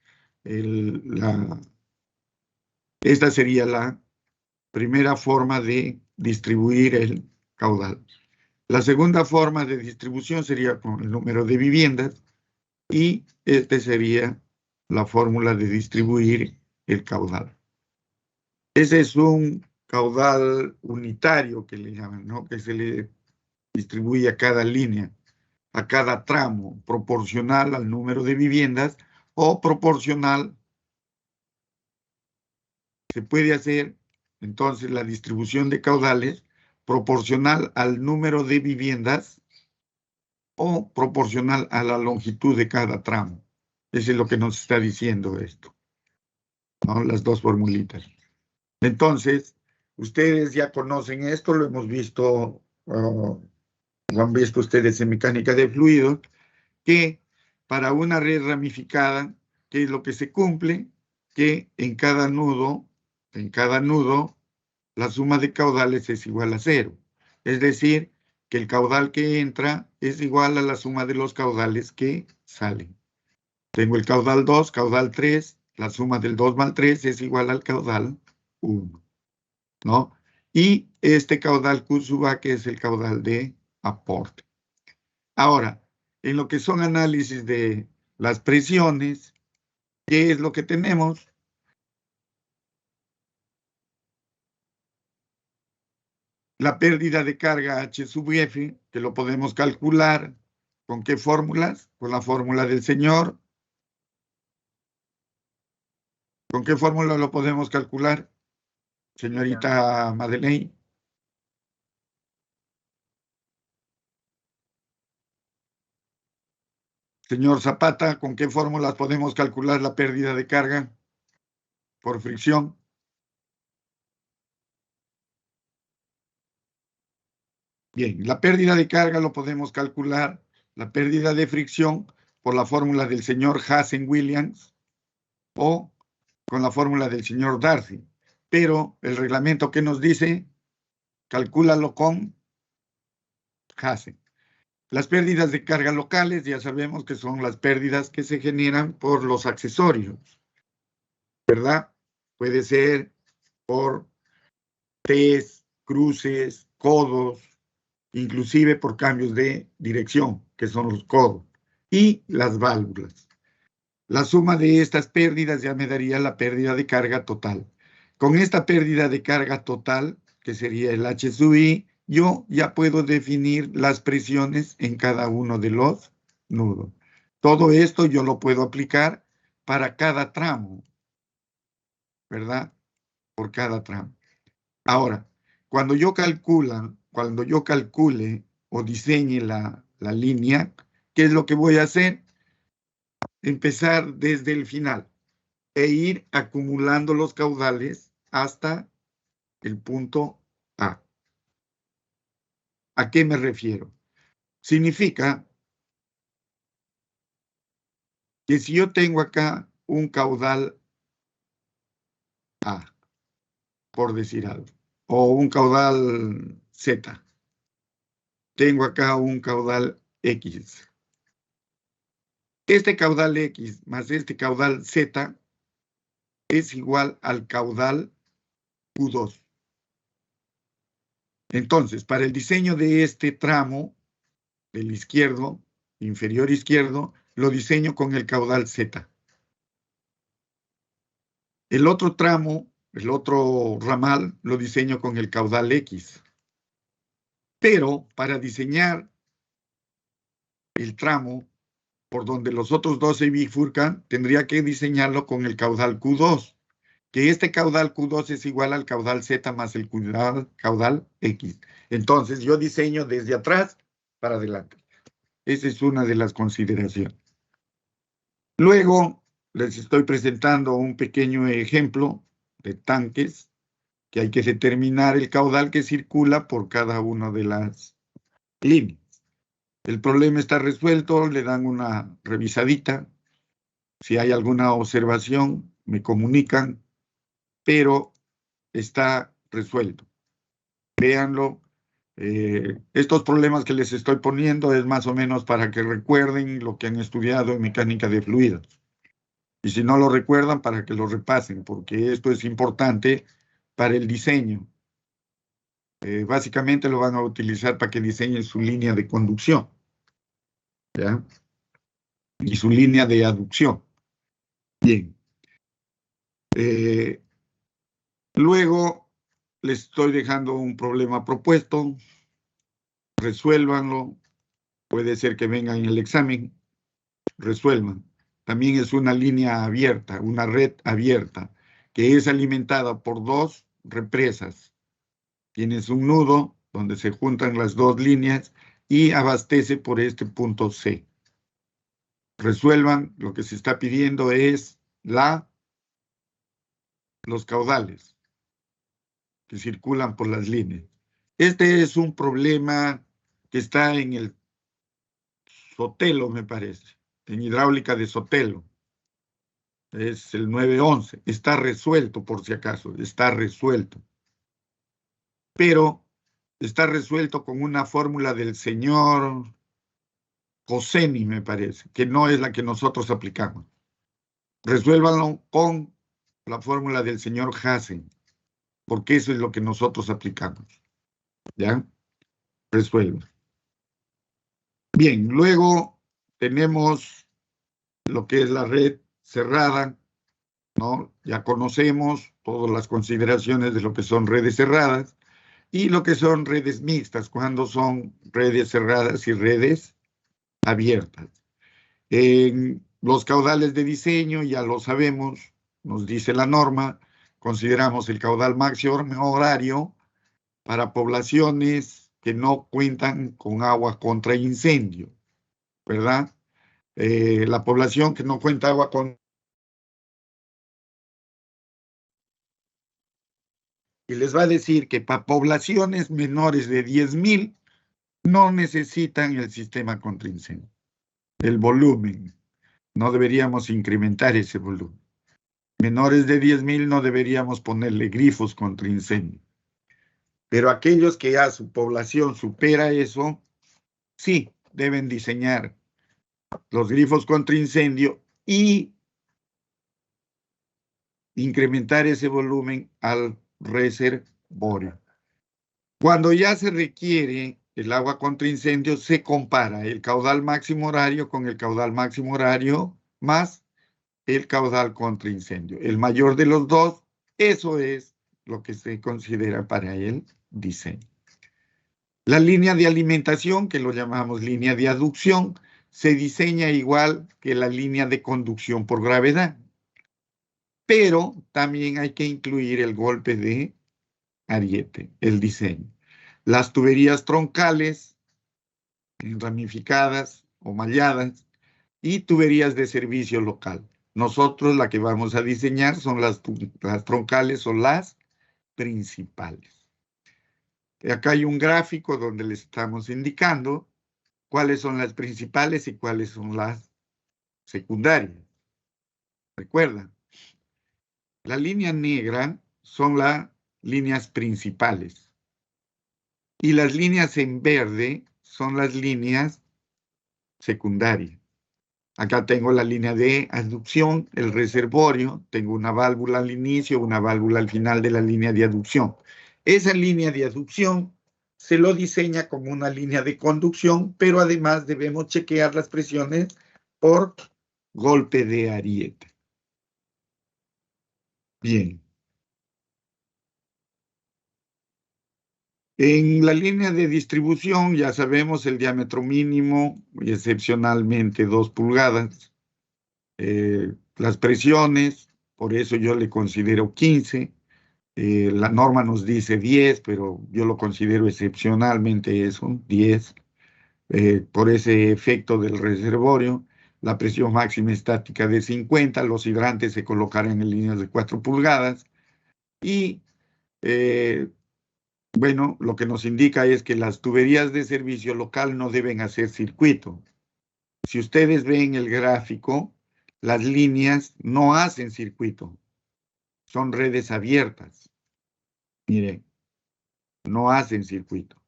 esta sería la primera forma de distribuir el caudal. La segunda forma de distribución sería con el número de viviendas y este sería la fórmula de distribuir el caudal. Ese es un caudal unitario que le llaman, ¿no? Que se le distribuye a cada línea, a cada tramo, proporcional al número de viviendas o proporcional. Se puede hacer entonces la distribución de caudales proporcional al número de viviendas o proporcional a la longitud de cada tramo. Eso es lo que nos está diciendo esto, ¿no? Las dos formulitas. Entonces, ustedes ya conocen esto, lo hemos visto, lo han visto ustedes en mecánica de fluidos, que para una red ramificada, ¿qué es lo que se cumple? Que en cada nudo, la suma de caudales es igual a cero. Es decir, que el caudal que entra es igual a la suma de los caudales que salen. Tengo el caudal 2, caudal 3, la suma del 2 más 3 es igual al caudal 1, ¿no? Y este caudal Q sub A, que es el caudal de aporte. Ahora, en lo que son análisis de las presiones, ¿qué es lo que tenemos? La pérdida de carga H sub F, que lo podemos calcular. ¿Con qué fórmulas? Con la fórmula del señor. ¿Con qué fórmula lo podemos calcular? Señorita Madeleine. Señor Zapata, ¿con qué fórmulas podemos calcular la pérdida de carga por fricción? Bien, la pérdida de carga lo podemos calcular, la pérdida de fricción, por la fórmula del señor Hazen-Williams o con la fórmula del señor Darcy. Pero el reglamento que nos dice, calcúlalo con Hazen. Las pérdidas de carga locales ya sabemos que son las pérdidas que se generan por los accesorios, ¿verdad? Puede ser por T's, cruces, codos, inclusive por cambios de dirección, que son los codos, y las válvulas. La suma de estas pérdidas ya me daría la pérdida de carga total. Con esta pérdida de carga total, que sería el H sub I, yo ya puedo definir las presiones en cada uno de los nudos. Todo esto yo lo puedo aplicar para cada tramo, ¿verdad? Por cada tramo. Ahora, cuando yo calcule o diseñe la línea, ¿qué es lo que voy a hacer? Empezar desde el final e ir acumulando los caudales hasta el punto A. ¿A qué me refiero? Significa que si yo tengo acá un caudal A, por decir algo, o un caudal Z, tengo acá un caudal X. Este caudal X más este caudal Z es igual al caudal Q2. Entonces, para el diseño de este tramo del izquierdo, inferior izquierdo, lo diseño con el caudal Z. El otro tramo, el otro ramal, lo diseño con el caudal X. Pero para diseñar el tramo por donde los otros dos se bifurcan, tendría que diseñarlo con el caudal Q2, que este caudal Q2 es igual al caudal Z más el caudal X. Entonces, yo diseño desde atrás para adelante. Esa es una de las consideraciones. Luego, les estoy presentando un pequeño ejemplo de tanques que hay que determinar el caudal que circula por cada una de las líneas. El problema está resuelto, le dan una revisadita. Si hay alguna observación, me comunican, pero está resuelto. Véanlo. Estos problemas que les estoy poniendo es más o menos para que recuerden lo que han estudiado en mecánica de fluidos. Y si no lo recuerdan, para que lo repasen, porque esto es importante para el diseño. Básicamente lo van a utilizar para que diseñen su línea de conducción, ¿ya? Y su línea de aducción. Bien. Luego les estoy dejando un problema propuesto. Resuélvanlo. Puede ser que vengan en el examen. Resuelvan. También es una línea abierta, una red abierta, que es alimentada por dos represas. Tienes un nudo donde se juntan las dos líneas y abastece por este punto C. Resuelvan, lo que se está pidiendo es los caudales que circulan por las líneas. Este es un problema que está en el Sotelo, me parece, en hidráulica de Sotelo. Es el 911. Está resuelto, por si acaso, está resuelto. Pero está resuelto con una fórmula del señor Coseni, me parece, que no es la que nosotros aplicamos. Resuélvanlo con la fórmula del señor Hazen, porque eso es lo que nosotros aplicamos. ¿Ya? Resuelvan. Bien, luego tenemos lo que es la red cerrada, ¿no? Ya conocemos todas las consideraciones de lo que son redes cerradas y lo que son redes mixtas, cuando son redes cerradas y redes abiertas. En los caudales de diseño, ya lo sabemos, nos dice la norma, consideramos el caudal máximo horario para poblaciones que no cuentan con agua contra incendio, ¿verdad? La población que no cuenta agua con... Y les va a decir que para poblaciones menores de 10.000 no necesitan el sistema contra incendio. El volumen, no deberíamos incrementar ese volumen. Menores de 10.000 no deberíamos ponerle grifos contra incendio. Pero aquellos que ya su población supera eso, sí, deben diseñar los grifos contra incendio y incrementar ese volumen al reservorio. Cuando ya se requiere el agua contra incendio, se compara el caudal máximo horario con el caudal máximo horario más el caudal contra incendio. El mayor de los dos, eso es lo que se considera para el diseño. La línea de alimentación, que lo llamamos línea de aducción, se diseña igual que la línea de conducción por gravedad. Pero también hay que incluir el golpe de ariete, el diseño. Las tuberías troncales, ramificadas o malladas, y tuberías de servicio local. Nosotros la que vamos a diseñar son las troncales o las principales. Acá hay un gráfico donde les estamos indicando cuáles son las principales y cuáles son las secundarias. Recuerda, la línea negra son las líneas principales y las líneas en verde son las líneas secundarias. Acá tengo la línea de aducción, el reservorio, tengo una válvula al inicio, una válvula al final de la línea de aducción. Esa línea de aducción se lo diseña como una línea de conducción, pero además debemos chequear las presiones por golpe de ariete. Bien. En la línea de distribución ya sabemos el diámetro mínimo, y excepcionalmente 2 pulgadas. Las presiones, por eso yo le considero 15. La norma nos dice 10, pero yo lo considero excepcionalmente eso, 10. Por ese efecto del reservorio, la presión máxima estática de 50, los hidrantes se colocarán en líneas de 4 pulgadas y bueno, lo que nos indica es que las tuberías de servicio local no deben hacer circuito. Si ustedes ven el gráfico, las líneas no hacen circuito, son redes abiertas. Miren, no hacen circuito.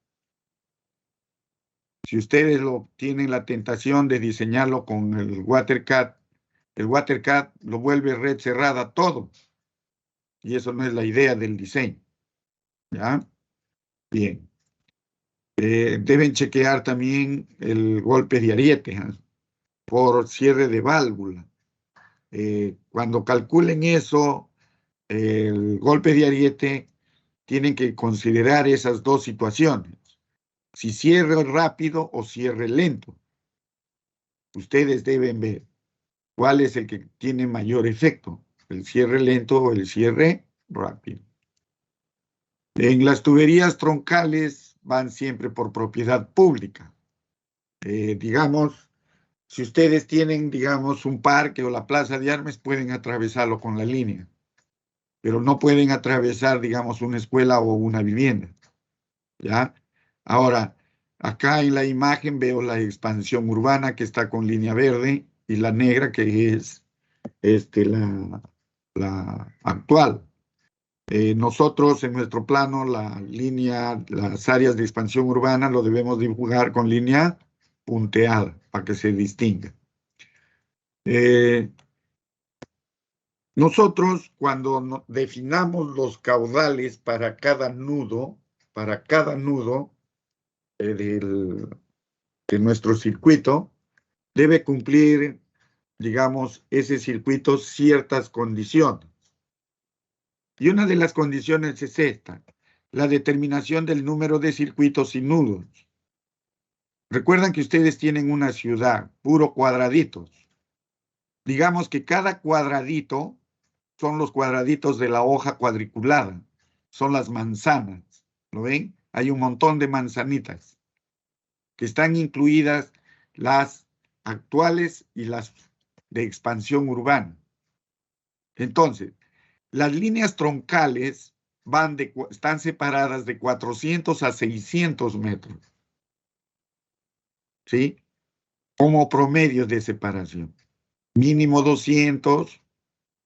Si ustedes tienen la tentación de diseñarlo con el WaterCAD lo vuelve red cerrada todo. Y eso no es la idea del diseño. ¿Ya? Bien. Deben chequear también el golpe de ariete, ¿eh? Por cierre de válvula. Cuando calculen eso, el golpe de ariete, tienen que considerar esas dos situaciones. Si cierre rápido o cierre lento. Ustedes deben ver cuál es el que tiene mayor efecto, el cierre lento o el cierre rápido. En las tuberías troncales van siempre por propiedad pública. Digamos, si ustedes tienen, digamos, un parque o la plaza de armas, pueden atravesarlo con la línea, pero no pueden atravesar, digamos, una escuela o una vivienda. ¿Ya? Ahora, acá en la imagen veo la expansión urbana que está con línea verde y la negra que es la actual. Nosotros en nuestro plano, las áreas de expansión urbana lo debemos dibujar con línea punteada para que se distinga. Nosotros cuando definamos los caudales para cada nudo de nuestro circuito, debe cumplir, digamos, ese circuito ciertas condiciones. Y una de las condiciones es esta, la determinación del número de circuitos y nudos. Recuerdan que ustedes tienen una ciudad, puro cuadraditos. Digamos que cada cuadradito son los cuadraditos de la hoja cuadriculada, son las manzanas, ¿lo ven? Hay un montón de manzanitas que están incluidas, las actuales y las de expansión urbana. Entonces, las líneas troncales están separadas de 400 a 600 metros, ¿sí? Como promedio de separación. Mínimo 200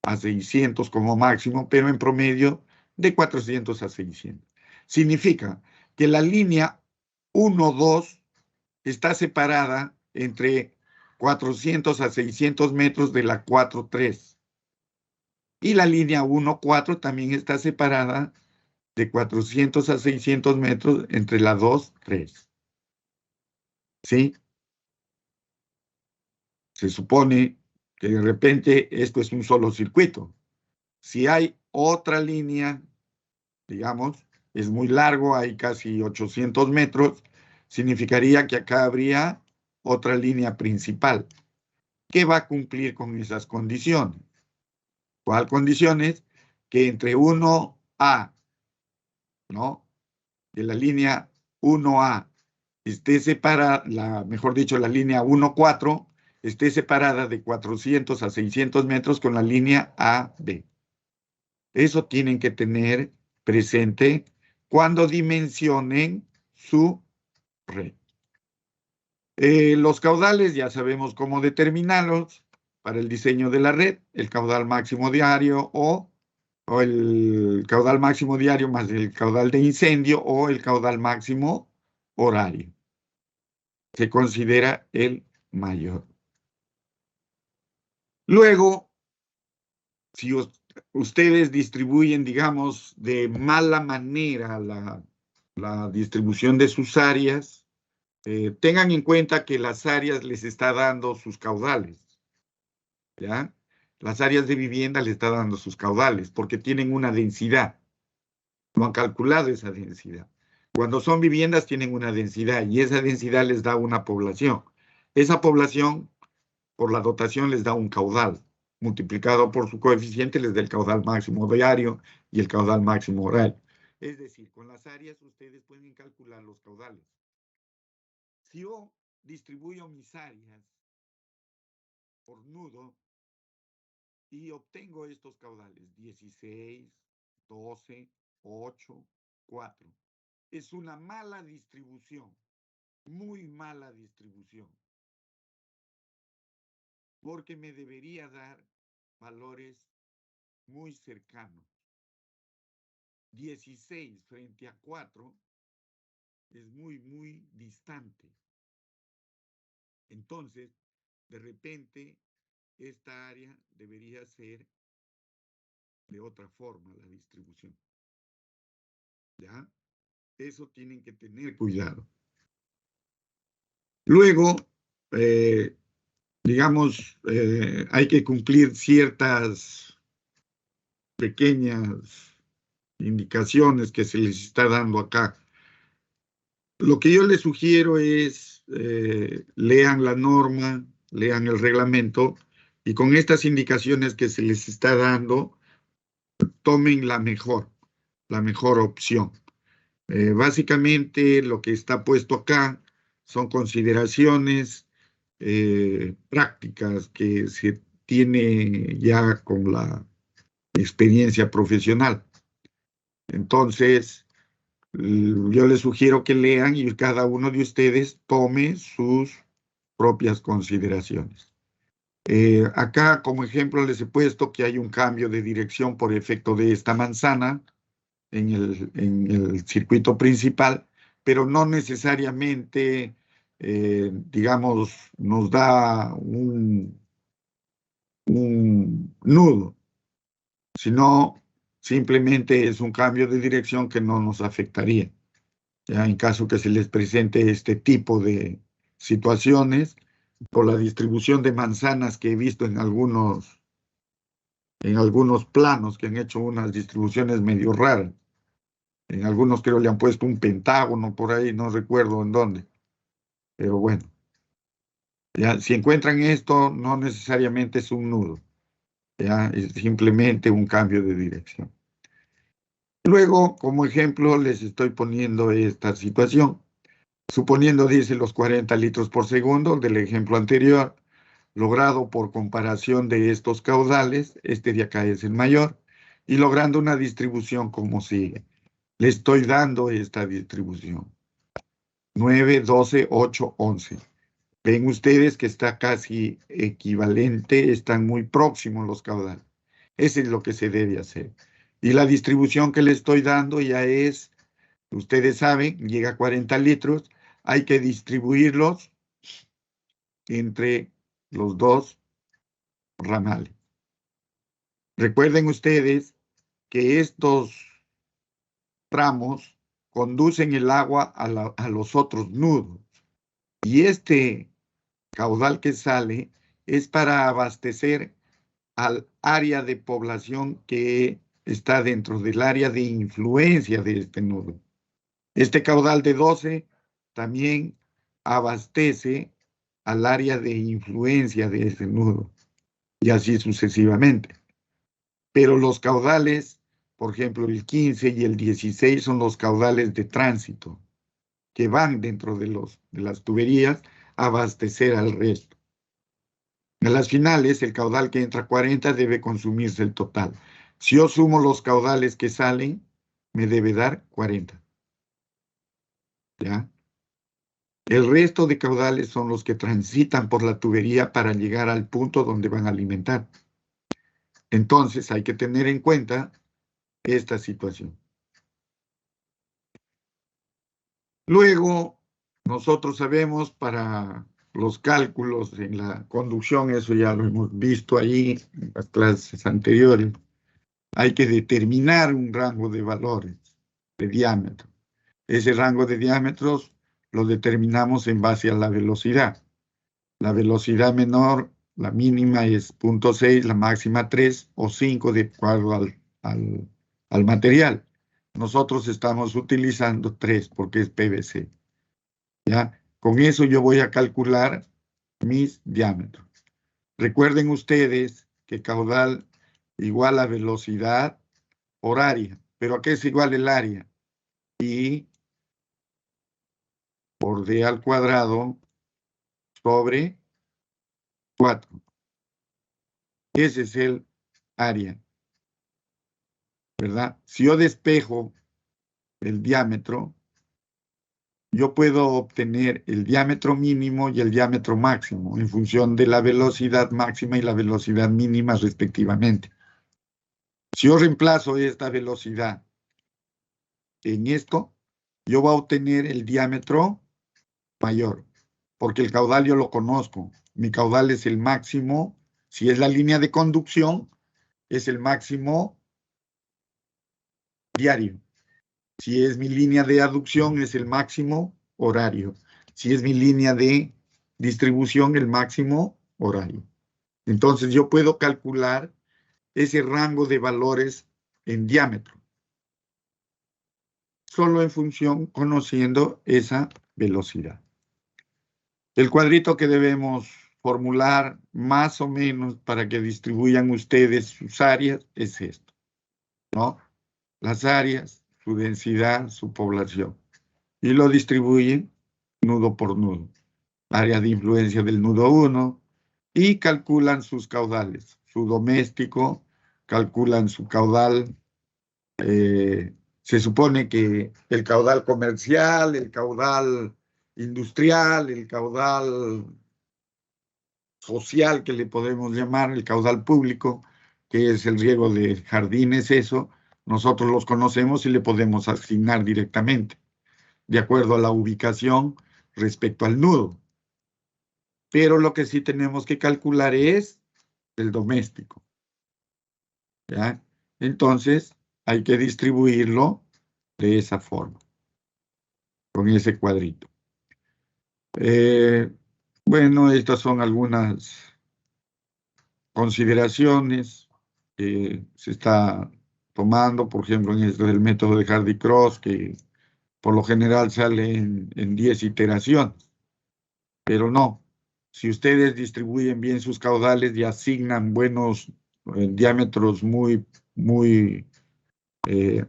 a 600 como máximo, pero en promedio de 400 a 600. Significa que la línea 1-2 está separada entre 400 a 600 metros de la 4-3. Y la línea 1-4 también está separada de 400 a 600 metros entre la 2-3. ¿Sí? Se supone que de repente esto es un solo circuito. Si hay otra línea, digamos, es muy largo, hay casi 800 metros, significaría que acá habría otra línea principal que va a cumplir con esas condiciones. ¿Cuál condiciones? Que entre 1A, ¿no? Que la línea 1A esté separada, mejor dicho, la línea 1-4 esté separada de 400 a 600 metros con la línea AB. Eso tienen que tener presente cuando dimensionen su red. Los caudales ya sabemos cómo determinarlos para el diseño de la red, el caudal máximo diario o el caudal máximo diario más el caudal de incendio o el caudal máximo horario. Se considera el mayor. Luego, si ustedes distribuyen, digamos, de mala manera la distribución de sus áreas, tengan en cuenta que las áreas les está dando sus caudales, ¿ya? Las áreas de vivienda les está dando sus caudales porque tienen una densidad. No han calculado esa densidad. Cuando son viviendas tienen una densidad y esa densidad les da una población. Esa población, por la dotación, les da un caudal. Multiplicado por su coeficiente les da el caudal máximo diario y el caudal máximo horario. Es decir, con las áreas ustedes pueden calcular los caudales. Si yo distribuyo mis áreas por nudo y obtengo estos caudales, 16, 12, 8, 4. Es una mala distribución, muy mala distribución, porque me debería dar valores muy cercanos. 16 frente a 4 es muy, muy distante. Entonces, de repente, esta área debería ser de otra forma la distribución. ¿Ya? Eso tienen que tener cuidado. Luego, digamos, hay que cumplir ciertas pequeñas indicaciones que se les está dando acá. Lo que yo les sugiero es lean la norma, lean el reglamento y con estas indicaciones que se les está dando, tomen la mejor opción. Básicamente lo que está puesto acá son consideraciones prácticas que se tiene ya con la experiencia profesional. Entonces, yo les sugiero que lean y cada uno de ustedes tome sus propias consideraciones. Acá, como ejemplo, les he puesto que hay un cambio de dirección por efecto de esta manzana en el circuito principal, pero no necesariamente, digamos, nos da un nudo, sino simplemente es un cambio de dirección que no nos afectaría. Ya en caso que se les presente este tipo de situaciones, por la distribución de manzanas que he visto en algunos planos que han hecho unas distribuciones medio raras. En algunos creo le han puesto un pentágono por ahí, no recuerdo en dónde. Pero bueno, ya, si encuentran esto, no necesariamente es un nudo. ¿ya? Es simplemente un cambio de dirección. Luego, como ejemplo, les estoy poniendo esta situación. Suponiendo, dice, los 40 litros por segundo del ejemplo anterior, logrado por comparación de estos caudales, este de acá es el mayor, y logrando una distribución como sigue. Le estoy dando esta distribución. 9, 12, 8, 11. Ven ustedes que está casi equivalente, están muy próximos los caudales. Eso es lo que se debe hacer. Y la distribución que le estoy dando ya es, ustedes saben, llega a 40 litros, hay que distribuirlos entre los dos ramales. Recuerden ustedes que estos tramos conducen el agua a los otros nudos. Y este caudal que sale es para abastecer al área de población que está dentro del área de influencia de este nudo. Este caudal de 12 también abastece al área de influencia de ese nudo, y así sucesivamente. Pero los caudales, por ejemplo, el 15 y el 16 son los caudales de tránsito que van dentro de las tuberías a abastecer al resto. En las finales, el caudal que entra a 40 debe consumirse el total. Si yo sumo los caudales que salen, me debe dar 40. ¿Ya? El resto de caudales son los que transitan por la tubería para llegar al punto donde van a alimentar. Entonces, hay que tener en cuenta esta situación. Luego, nosotros sabemos para los cálculos en la conducción, eso ya lo hemos visto ahí en las clases anteriores, hay que determinar un rango de valores de diámetro. Ese rango de diámetros lo determinamos en base a la velocidad. La velocidad menor, la mínima es 0.6, la máxima 3 o 5 de acuerdo al material. Nosotros estamos utilizando 3 porque es PVC. ¿Ya? Con eso yo voy a calcular mis diámetros. Recuerden ustedes que caudal igual a velocidad por área. ¿Pero a qué es igual el área? I por D al cuadrado sobre 4. Ese es el área, ¿verdad? Si yo despejo el diámetro, yo puedo obtener el diámetro mínimo y el diámetro máximo en función de la velocidad máxima y la velocidad mínima respectivamente. Si yo reemplazo esta velocidad en esto, yo voy a obtener el diámetro mayor, porque el caudal yo lo conozco. Mi caudal es el máximo. Si es la línea de conducción, es el máximo diario. Si es mi línea de aducción, es el máximo horario. Si es mi línea de distribución, el máximo horario. Entonces yo puedo calcular ese rango de valores en diámetro, solo en función conociendo esa velocidad. El cuadrito que debemos formular más o menos para que distribuyan ustedes sus áreas es esto, ¿no? Las áreas, su densidad, su población. Y lo distribuyen nudo por nudo. Área de influencia del nudo 1 y calculan sus caudales. Su doméstico, calculan su caudal. Se supone que el caudal comercial, el caudal industrial, el caudal social que le podemos llamar, el caudal público, que es el riego de jardines, eso, nosotros los conocemos y le podemos asignar directamente, de acuerdo a la ubicación respecto al nudo. Pero lo que sí tenemos que calcular es el doméstico. ¿Ya? Entonces, hay que distribuirlo de esa forma, con ese cuadrito. Bueno, estas son algunas consideraciones que se está tomando, por ejemplo, en esto del método de Hardy-Cross, que por lo general sale en 10 iteraciones, pero no. Si ustedes distribuyen bien sus caudales y asignan buenos diámetros muy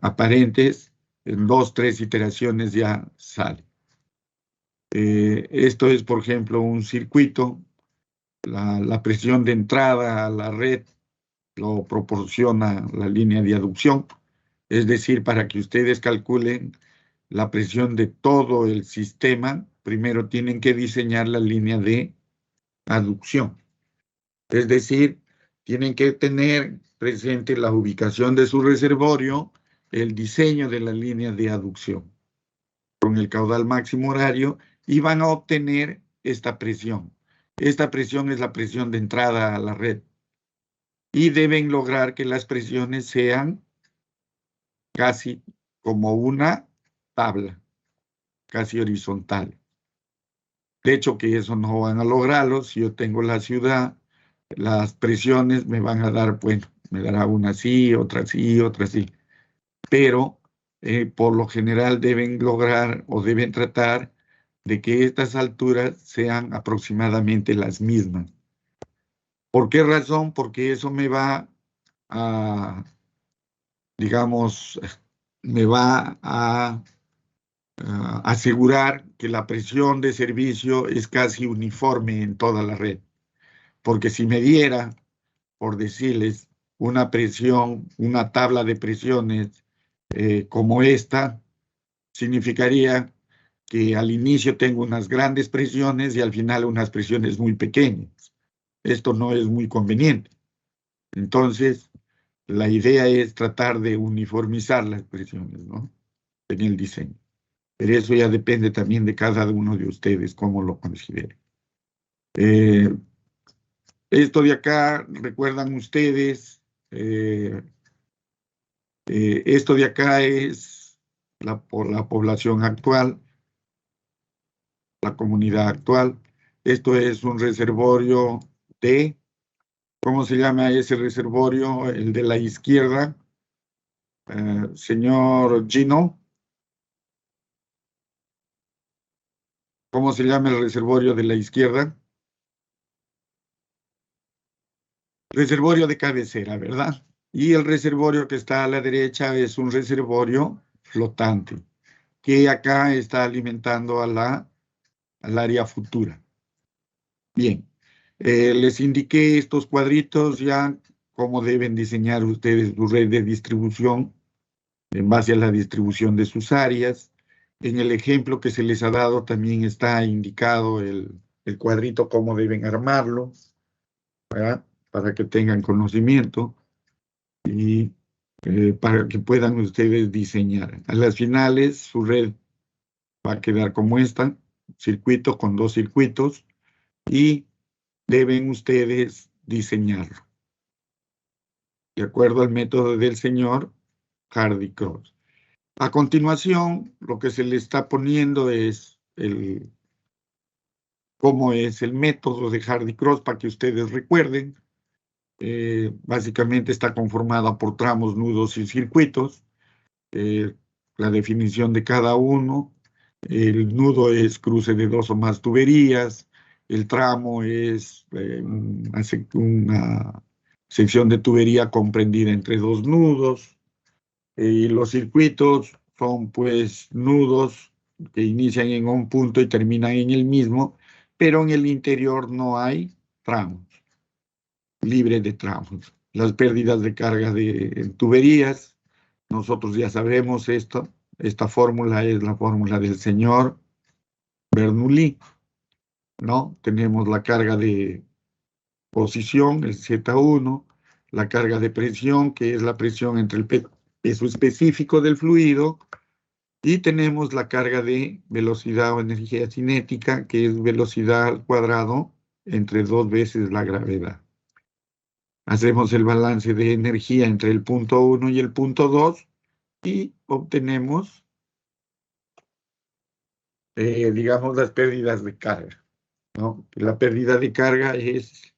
aparentes, en 2, 3 iteraciones ya sale. Esto es, por ejemplo, un circuito. La presión de entrada a la red lo proporciona la línea de aducción. Es decir, para que ustedes calculen la presión de todo el sistema, primero tienen que diseñar la línea de aducción. Es decir, tienen que tener presente la ubicación de su reservorio, el diseño de la línea de aducción con el caudal máximo horario y van a obtener esta presión. Esta presión es la presión de entrada a la red y deben lograr que las presiones sean casi como una tabla, casi horizontal. De hecho, que eso no van a lograrlo. Si yo tengo la ciudad, las presiones me van a dar, bueno, me dará una así, otra así, otra así. Pero por lo general deben lograr o deben tratar de que estas alturas sean aproximadamente las mismas. ¿Por qué razón? Porque eso me va a, digamos, me va a asegurar que la presión de servicio es casi uniforme en toda la red. Porque si me diera, por decirles, una presión, una tabla de presiones como esta, significaría que al inicio tengo unas grandes presiones y al final unas presiones muy pequeñas. Esto no es muy conveniente. Entonces, la idea es tratar de uniformizar las presiones, ¿no? En el diseño. Pero eso ya depende también de cada uno de ustedes, cómo lo consideren. Esto de acá, recuerdan ustedes, esto de acá es por la población actual, la comunidad actual. Esto es un reservorio de, ¿cómo se llama ese reservorio? El de la izquierda, señor Gino. ¿Cómo se llama el reservorio de la izquierda? Reservorio de cabecera, ¿verdad? Y el reservorio que está a la derecha es un reservorio flotante, que acá está alimentando al área futura. Bien, les indiqué estos cuadritos ya, cómo deben diseñar ustedes su red de distribución en base a la distribución de sus áreas. En el ejemplo que se les ha dado también está indicado el cuadrito, cómo deben armarlo, ¿verdad? Para que tengan conocimiento y para que puedan ustedes diseñar. A las finales, su red va a quedar como esta, circuito con 2 circuitos, y deben ustedes diseñarlo de acuerdo al método del señor Hardy-Cross. A continuación, lo que se le está poniendo es cómo es el método de Hardy-Cross para que ustedes recuerden. Básicamente está conformada por tramos, nudos y circuitos. La definición de cada uno. El nudo es cruce de 2 o más tuberías. El tramo es una sección de tubería comprendida entre 2 nudos. Y los circuitos son pues nudos que inician en un punto y terminan en el mismo, pero en el interior no hay tramos, libre de tramos. Las pérdidas de carga de tuberías, nosotros ya sabemos esto. Esta fórmula es la fórmula del señor Bernoulli, ¿no? Tenemos la carga de posición, el Z1, la carga de presión, que es la presión entre el peso específico del fluido, y tenemos la carga de velocidad o energía cinética, que es velocidad al cuadrado entre 2 veces la gravedad. Hacemos el balance de energía entre el punto 1 y el punto 2 y obtenemos, digamos, las pérdidas de carga, ¿no? La pérdida de carga es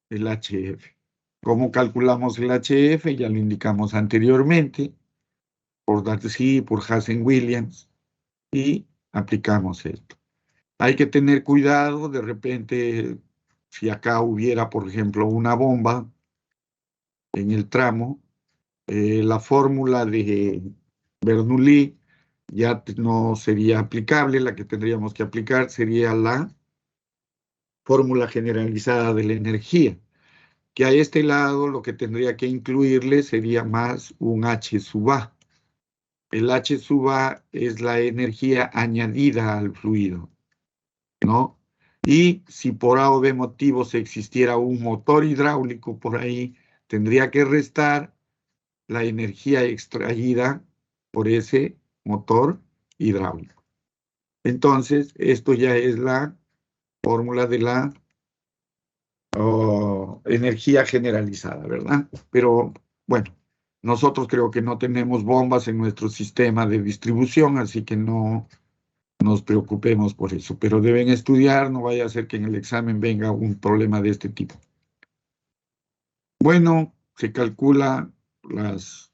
el HF. ¿Cómo calculamos el HF? Ya lo indicamos anteriormente, por Darcy, por Hazen-Williams, y aplicamos esto. Hay que tener cuidado, de repente si acá hubiera, por ejemplo, una bomba en el tramo, la fórmula de Bernoulli ya no sería aplicable, la que tendríamos que aplicar sería la fórmula generalizada de la energía, que a este lado lo que tendría que incluirle sería más un H sub A. El H sub A es la energía añadida al fluido, ¿no? Y si por A o B motivos existiera un motor hidráulico por ahí, tendría que restar la energía extraída por ese motor hidráulico. Entonces, esto ya es la fórmula de la energía generalizada, ¿verdad? Pero bueno, nosotros creo que no tenemos bombas en nuestro sistema de distribución, así que no nos preocupemos por eso, pero deben estudiar, no vaya a ser que en el examen venga un problema de este tipo. Bueno, se calcula las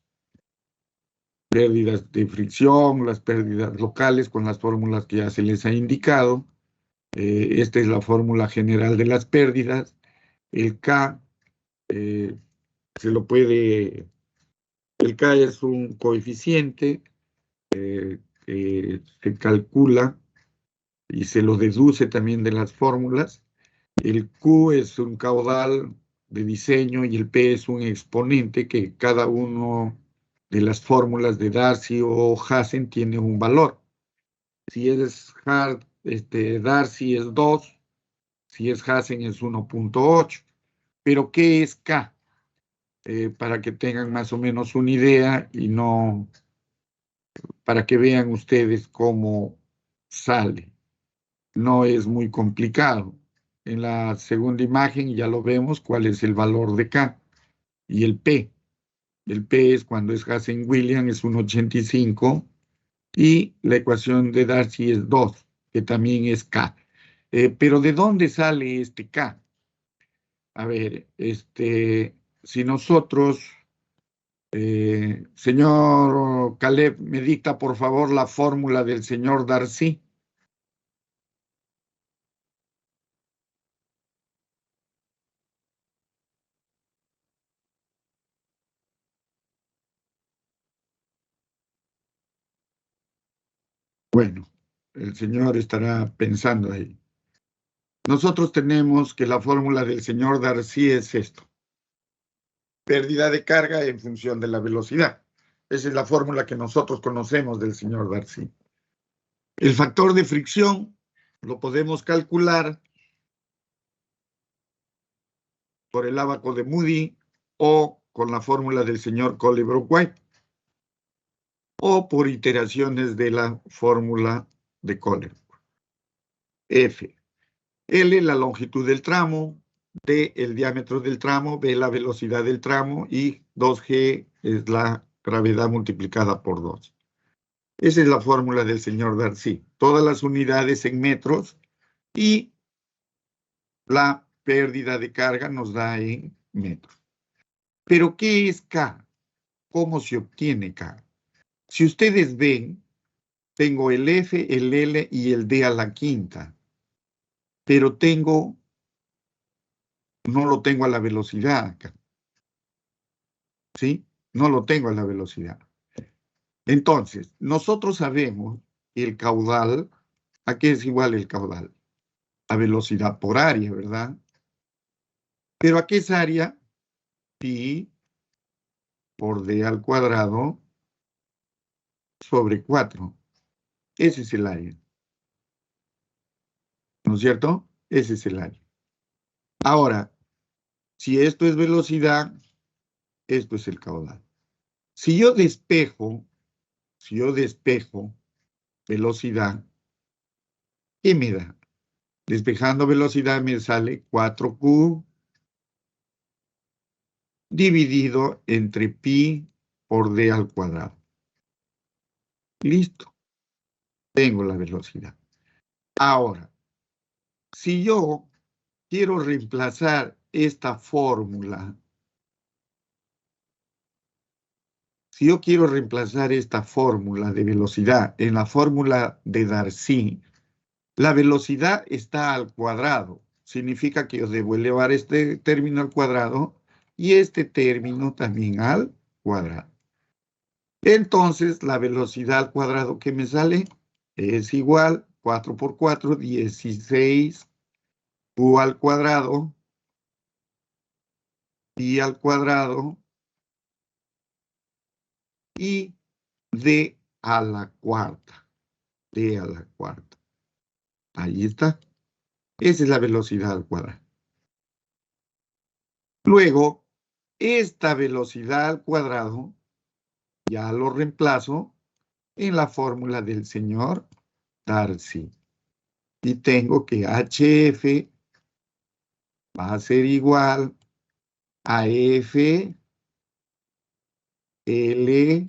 pérdidas de fricción, las pérdidas locales con las fórmulas que ya se les ha indicado. Esta es la fórmula general de las pérdidas. El K se lo puede, el K es un coeficiente que se calcula y se lo deduce también de las fórmulas. El Q es un caudal de diseño y el P es un exponente que cada uno de las fórmulas de Darcy o Hassen tiene un valor. Si es Darcy es 2, si es Hassen es 1.8. Pero ¿qué es K? Para que tengan más o menos una idea y no, para que vean ustedes cómo sale. No es muy complicado. En la segunda imagen ya lo vemos cuál es el valor de K y el P. El P es cuando es Hassen-Williams, es 1.85 y la ecuación de Darcy es 2, que también es K. Pero ¿de dónde sale este K? A ver, si nosotros, señor Caleb, me dicta por favor la fórmula del señor Darcy. Bueno, el señor estará pensando ahí. Nosotros tenemos que la fórmula del señor Darcy es esto. Pérdida de carga en función de la velocidad. Esa es la fórmula que nosotros conocemos del señor Darcy. El factor de fricción lo podemos calcular por el ábaco de Moody o con la fórmula del señor Colebrook-White o por iteraciones de la fórmula de Colebrook. F. L, la longitud del tramo, D, el diámetro del tramo, B, la velocidad del tramo y 2G es la gravedad multiplicada por 2. Esa es la fórmula del señor Darcy. Todas las unidades en metros y la pérdida de carga nos da en metros. ¿Pero qué es K? ¿Cómo se obtiene K? Si ustedes ven, tengo el F, el L y el D a la quinta, pero no lo tengo a la velocidad acá. ¿Sí? No lo tengo a la velocidad. Entonces, nosotros sabemos que el caudal, ¿a qué es igual el caudal? A velocidad por área, ¿verdad? ¿Pero a qué es área? Pi por D al cuadrado sobre 4. Ese es el área. ¿No es cierto? Ese es el área. Ahora, si esto es velocidad, esto es el caudal. Si yo despejo velocidad, ¿qué me da? Despejando velocidad me sale 4Q dividido entre pi por D al cuadrado. Listo. Tengo la velocidad. Ahora, si yo quiero reemplazar esta fórmula, de velocidad en la fórmula de Darcy, la velocidad está al cuadrado. significa que yo debo elevar este término al cuadrado y este término también al cuadrado. Entonces, la velocidad al cuadrado que me sale es igual, 4 por 4, 16 u al cuadrado, pi al cuadrado y d a la cuarta. D a la cuarta. Ahí está. Esa es la velocidad al cuadrado. Luego, esta velocidad al cuadrado ya lo reemplazo en la fórmula del señor Darcy. Y tengo que HF va a ser igual a F L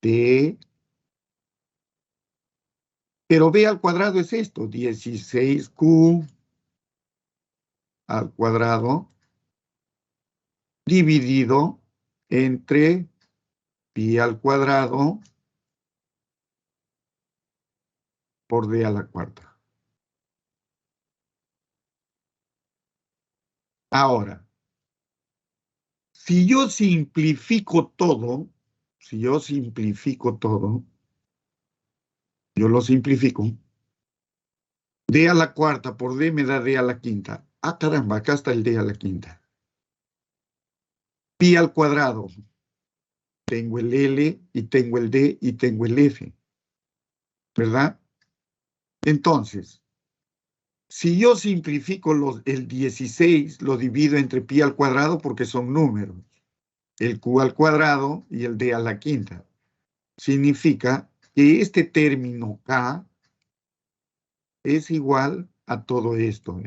T, pero B al cuadrado es esto, 16Q al cuadrado dividido entre pi al cuadrado por D a la cuarta. Ahora, si yo simplifico todo, yo lo simplifico. D a la cuarta por D me da D a la quinta. Ah, caramba, acá está el D a la quinta. Pi al cuadrado. Tengo el L y tengo el D y tengo el F. ¿Verdad? Entonces, si yo simplifico el 16, lo divido entre pi al cuadrado porque son números. El q al cuadrado y el d a la quinta. Significa que este término k es igual a todo esto.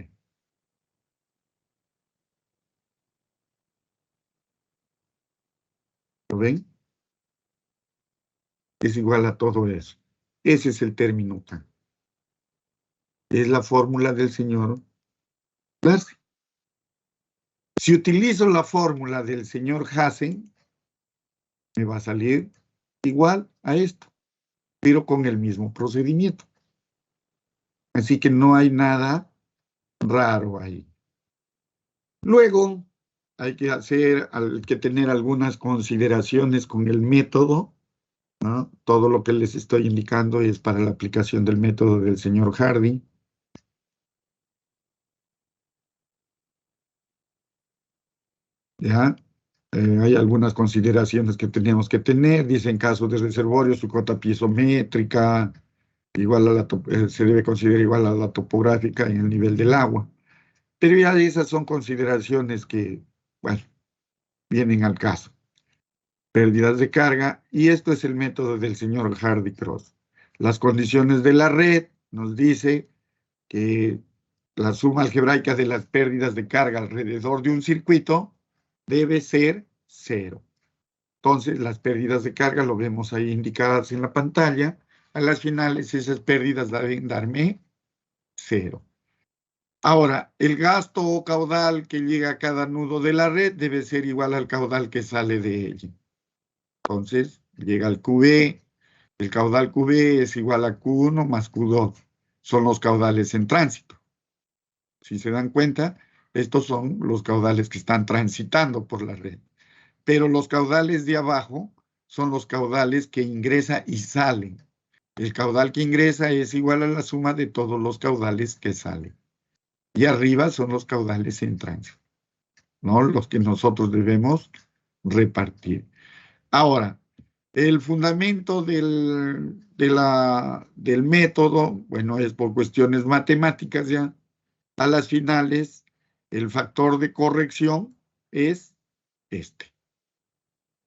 ¿Lo ven? Es igual a todo eso. Ese es el término k. Es la fórmula del señor Darcy. Si utilizo la fórmula del señor Hassen, me va a salir igual a esto, pero con el mismo procedimiento. Así que no hay nada raro ahí. Luego, hay que tener algunas consideraciones con el método, ¿no? Todo lo que les estoy indicando es para la aplicación del método del señor Hardy. ¿Ya? Hay algunas consideraciones que tenemos que tener. Dice, en caso de reservorio, su cota piezométrica igual se debe considerar igual a la topográfica en el nivel del agua. Pero ya esas son consideraciones que, bueno, vienen al caso. Pérdidas de carga, y esto es el método del señor Hardy-Cross. Las condiciones de la red nos dice que la suma algebraica de las pérdidas de carga alrededor de un circuito debe ser 0. Entonces, las pérdidas de carga lo vemos ahí indicadas en la pantalla. A las finales, esas pérdidas deben darme 0. Ahora, el gasto o caudal que llega a cada nudo de la red debe ser igual al caudal que sale de ella. Entonces, llega el QB, el caudal QB es igual a Q1 más Q2. Son los caudales en tránsito. Si se dan cuenta, estos son los caudales que están transitando por la red. Pero los caudales de abajo son los caudales que ingresan y salen. El caudal que ingresa es igual a la suma de todos los caudales que salen. Y arriba son los caudales en tránsito, ¿no? Los que nosotros debemos repartir. Ahora, el fundamento del método, bueno, es por cuestiones matemáticas ya. A las finales, el factor de corrección es este.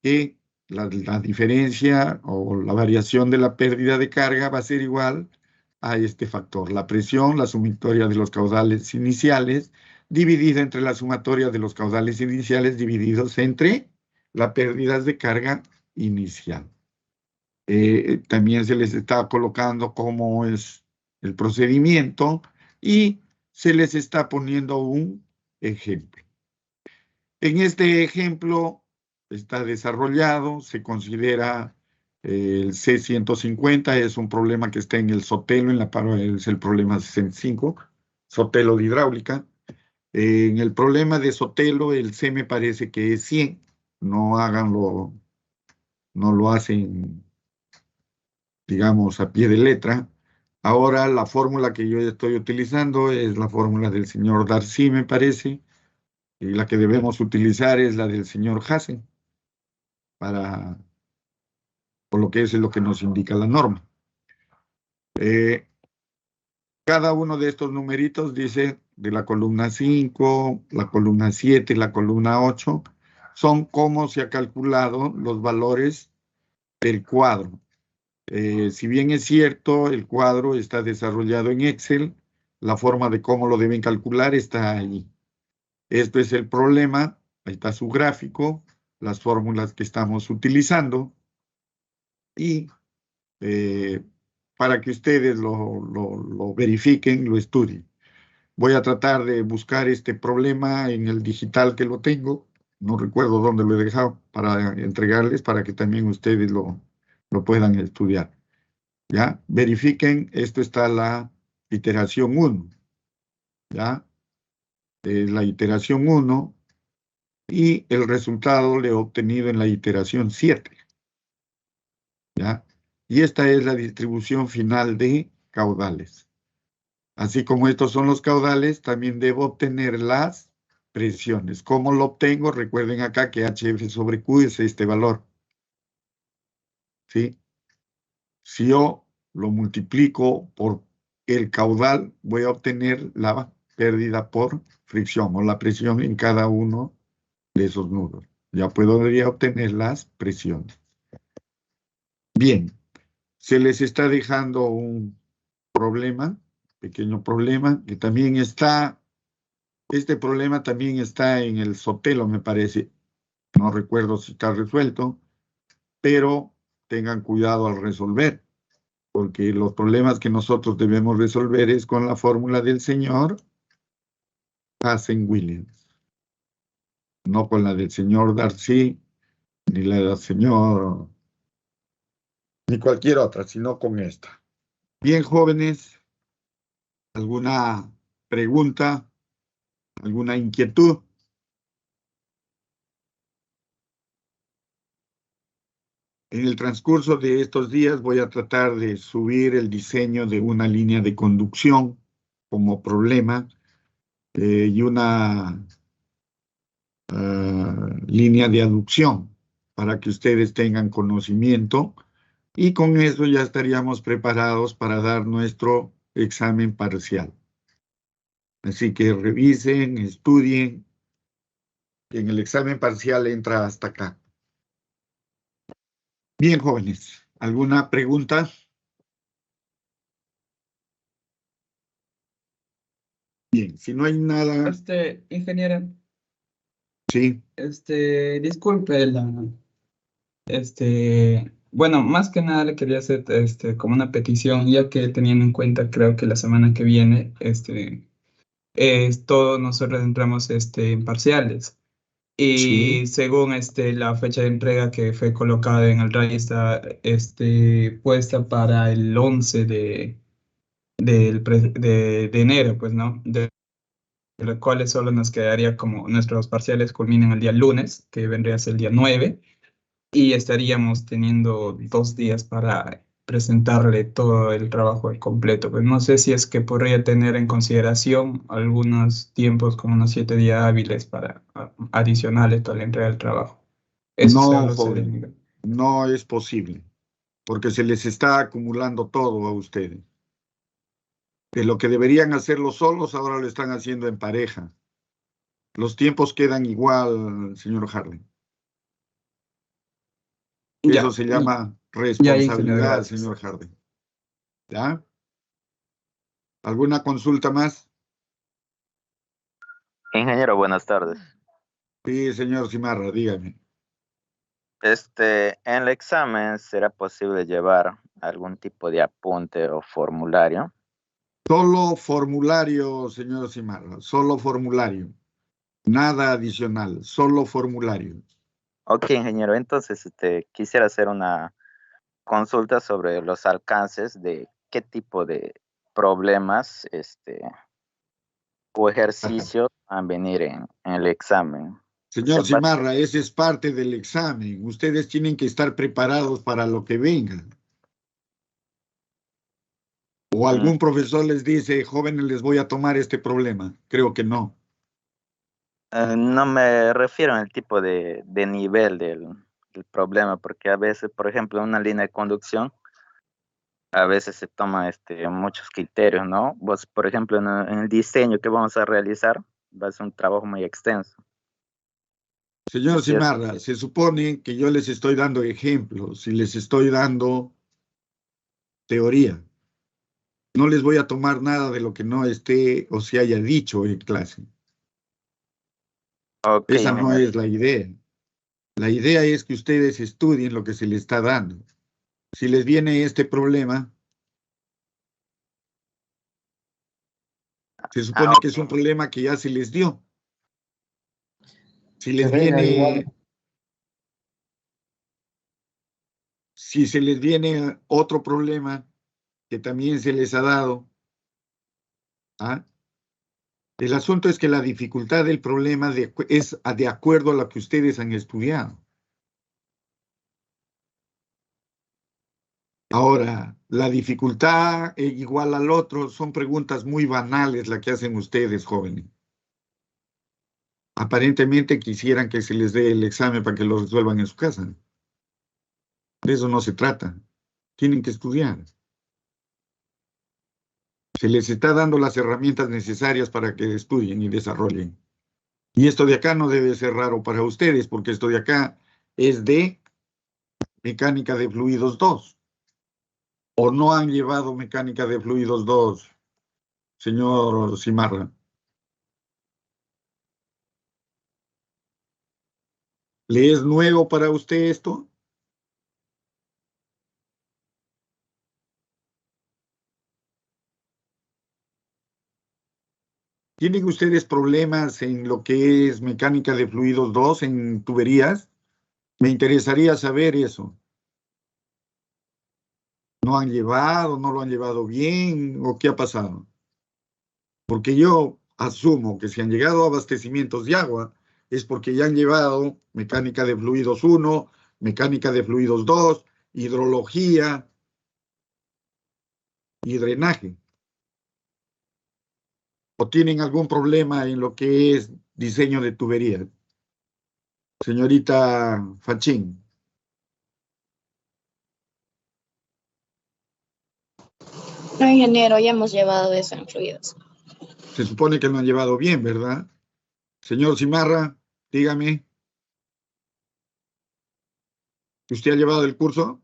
Que la diferencia o la variación de la pérdida de carga va a ser igual a este factor. La presión, la sumatoria de los caudales iniciales, dividida entre la sumatoria de los caudales iniciales divididos entre las pérdidas de carga inicial. También se les está colocando cómo es el procedimiento y se les está poniendo un ejemplo. En este ejemplo está desarrollado, se considera el C150, es un problema que está en el Sotelo, es el problema 65. Sotelo de hidráulica. En el problema de Sotelo, el C me parece que es 100. No lo hacen, digamos, a pie de letra. Ahora la fórmula que yo estoy utilizando es la fórmula del señor Darcy, me parece, y la que debemos utilizar es la del señor Hassen, por lo que es lo que nos indica la norma. Cada uno de estos numeritos dice de la columna 5, la columna 7 y la columna 8, son cómo se ha calculado los valores del cuadro. Si bien es cierto, el cuadro está desarrollado en Excel, la forma de cómo lo deben calcular está ahí. Esto es el problema, ahí está su gráfico, las fórmulas que estamos utilizando y para que ustedes lo verifiquen, lo estudien. Voy a tratar de buscar este problema en el digital que lo tengo, no recuerdo dónde lo he dejado, para entregarles para que también ustedes lo puedan estudiar. ¿Ya? Verifiquen, esto está la iteración 1, ¿ya? Es la iteración 1 y el resultado lo he obtenido en la iteración 7, ¿ya? Y esta es la distribución final de caudales. Así como estos son los caudales, también debo obtener las presiones. ¿Cómo lo obtengo? Recuerden acá que HF sobre Q es este valor, ¿sí? Si yo lo multiplico por el caudal, voy a obtener la pérdida por fricción o la presión en cada uno de esos nudos. Ya podría obtener las presiones. Bien, se les está dejando un problema, pequeño problema, que también está, este problema también está en el Sotelo, me parece. No recuerdo si está resuelto, pero tengan cuidado al resolver, porque los problemas que nosotros debemos resolver es con la fórmula del señor Hassen-Williams, no con la del señor Darcy, ni la del señor, ni cualquier otra, sino con esta. Bien, jóvenes, ¿alguna pregunta? ¿Alguna inquietud? En el transcurso de estos días voy a tratar de subir el diseño de una línea de conducción como problema y una línea de aducción para que ustedes tengan conocimiento y con eso ya estaríamos preparados para dar nuestro examen parcial. Así que revisen, estudien. En el examen parcial entra hasta acá. Bien, jóvenes, ¿alguna pregunta? Bien, si no hay nada, Ingeniero, sí, disculpe bueno, más que nada le quería hacer, como una petición, ya que teniendo en cuenta, creo que la semana que viene, todos nosotros entramos, en parciales. sí, Y según, la fecha de entrega que fue colocada en el RAI está, puesta para el 11 de enero, pues, ¿no? De los cuales solo nos quedaría, como nuestros parciales culminan el día lunes, que vendría a ser el día 9, y estaríamos teniendo 2 días para presentarle todo el trabajo al completo. Pues no sé si es que podría tener en consideración algunos tiempos, como unos 7 días hábiles adicionales para la entrega del trabajo. Eso no, solo sería. joven, no es posible, porque se les está acumulando todo a ustedes. De lo que deberían hacerlo solos, ahora lo están haciendo en pareja. Los tiempos quedan igual, señor Harley. Eso Ya, se llama ya, ingeniero, responsabilidad, gracias. señor Harley. ¿Ya? ¿Alguna consulta más? Ingeniero, buenas tardes. Sí, señor Cimarra, dígame. En el examen, ¿será posible llevar algún tipo de apunte o formulario? Solo formulario, señor Cimarra, solo formulario. Nada adicional, solo formulario. Ok, ingeniero, entonces quisiera hacer una consulta sobre los alcances de qué tipo de problemas o ejercicios van a venir en el examen. Señor Cimarra, ese es parte del examen. Ustedes tienen que estar preparados para lo que venga. ¿O algún profesor les dice, jóvenes, les voy a tomar este problema? Creo que no. No me refiero al tipo de nivel del problema, porque a veces, por ejemplo, en una línea de conducción, a veces se toman muchos criterios, ¿no? Vos, por ejemplo, en el diseño que vamos a realizar, va a ser un trabajo muy extenso. Señor Cimarra, se supone que yo les estoy dando ejemplos y les estoy dando teoría. No les voy a tomar nada de lo que no esté o se haya dicho en clase. Okay, esa no es la idea. La idea es que ustedes estudien lo que se les está dando. Si les viene este problema, se supone que es un problema que ya se les dio. Si les viene, si se les viene otro problema que también se les ha dado, ¿ah? El asunto es que la dificultad del problema es de acuerdo a lo que ustedes han estudiado. Ahora, la dificultad igual al otro son preguntas muy banales las que hacen ustedes, jóvenes. Aparentemente quisieran que se les dé el examen para que lo resuelvan en su casa. De eso no se trata. Tienen que estudiar. Se les está dando las herramientas necesarias para que estudien y desarrollen. Y esto de acá no debe ser raro para ustedes, porque esto de acá es de mecánica de fluidos 2. ¿O no han llevado mecánica de fluidos 2, señor Cimarra? ¿Le es nuevo para usted esto? ¿Tienen ustedes problemas en lo que es mecánica de fluidos 2 en tuberías? Me interesaría saber eso. ¿No han llevado, no lo han llevado bien o qué ha pasado? Porque yo asumo que si han llegado a abastecimientos de agua es porque ya han llevado mecánica de fluidos 1, mecánica de fluidos 2, hidrología y drenaje. ¿O tienen algún problema en lo que es diseño de tuberías? Señorita Fachín. No, ingeniero, ya hemos llevado eso en fluidos. Se supone que lo han llevado bien, ¿verdad? Señor Cimarra, dígame. ¿Usted ha llevado el curso?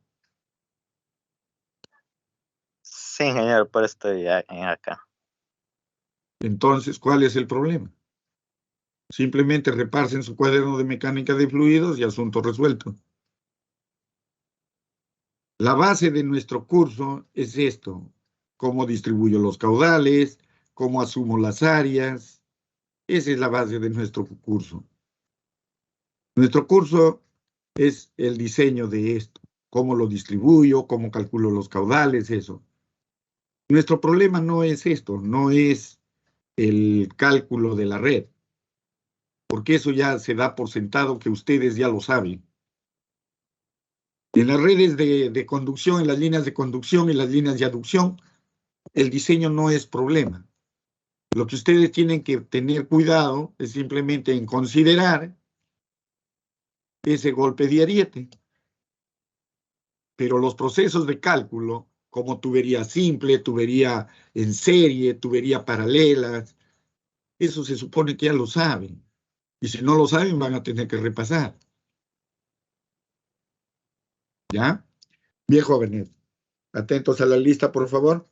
Sí, ingeniero, por eso estoy acá. Entonces, ¿cuál es el problema? Simplemente reparsen su cuaderno de mecánica de fluidos y asunto resuelto. La base de nuestro curso es esto: cómo distribuyo los caudales, cómo asumo las áreas. Esa es la base de nuestro curso. Nuestro curso es el diseño de esto, cómo lo distribuyo, cómo calculo los caudales, eso. Nuestro problema no es esto, no es el cálculo de la red, porque eso ya se da por sentado que ustedes ya lo saben. En las redes de conducción, en las líneas de conducción y las líneas de aducción, el diseño no es problema. Lo que ustedes tienen que tener cuidado es simplemente en considerar ese golpe de ariete. Pero los procesos de cálculo, como tubería simple, tubería en serie, tubería paralelas, eso se supone que ya lo saben. Y si no lo saben, van a tener que repasar. ¿Ya? Bien, jóvenes. Atentos a la lista, por favor.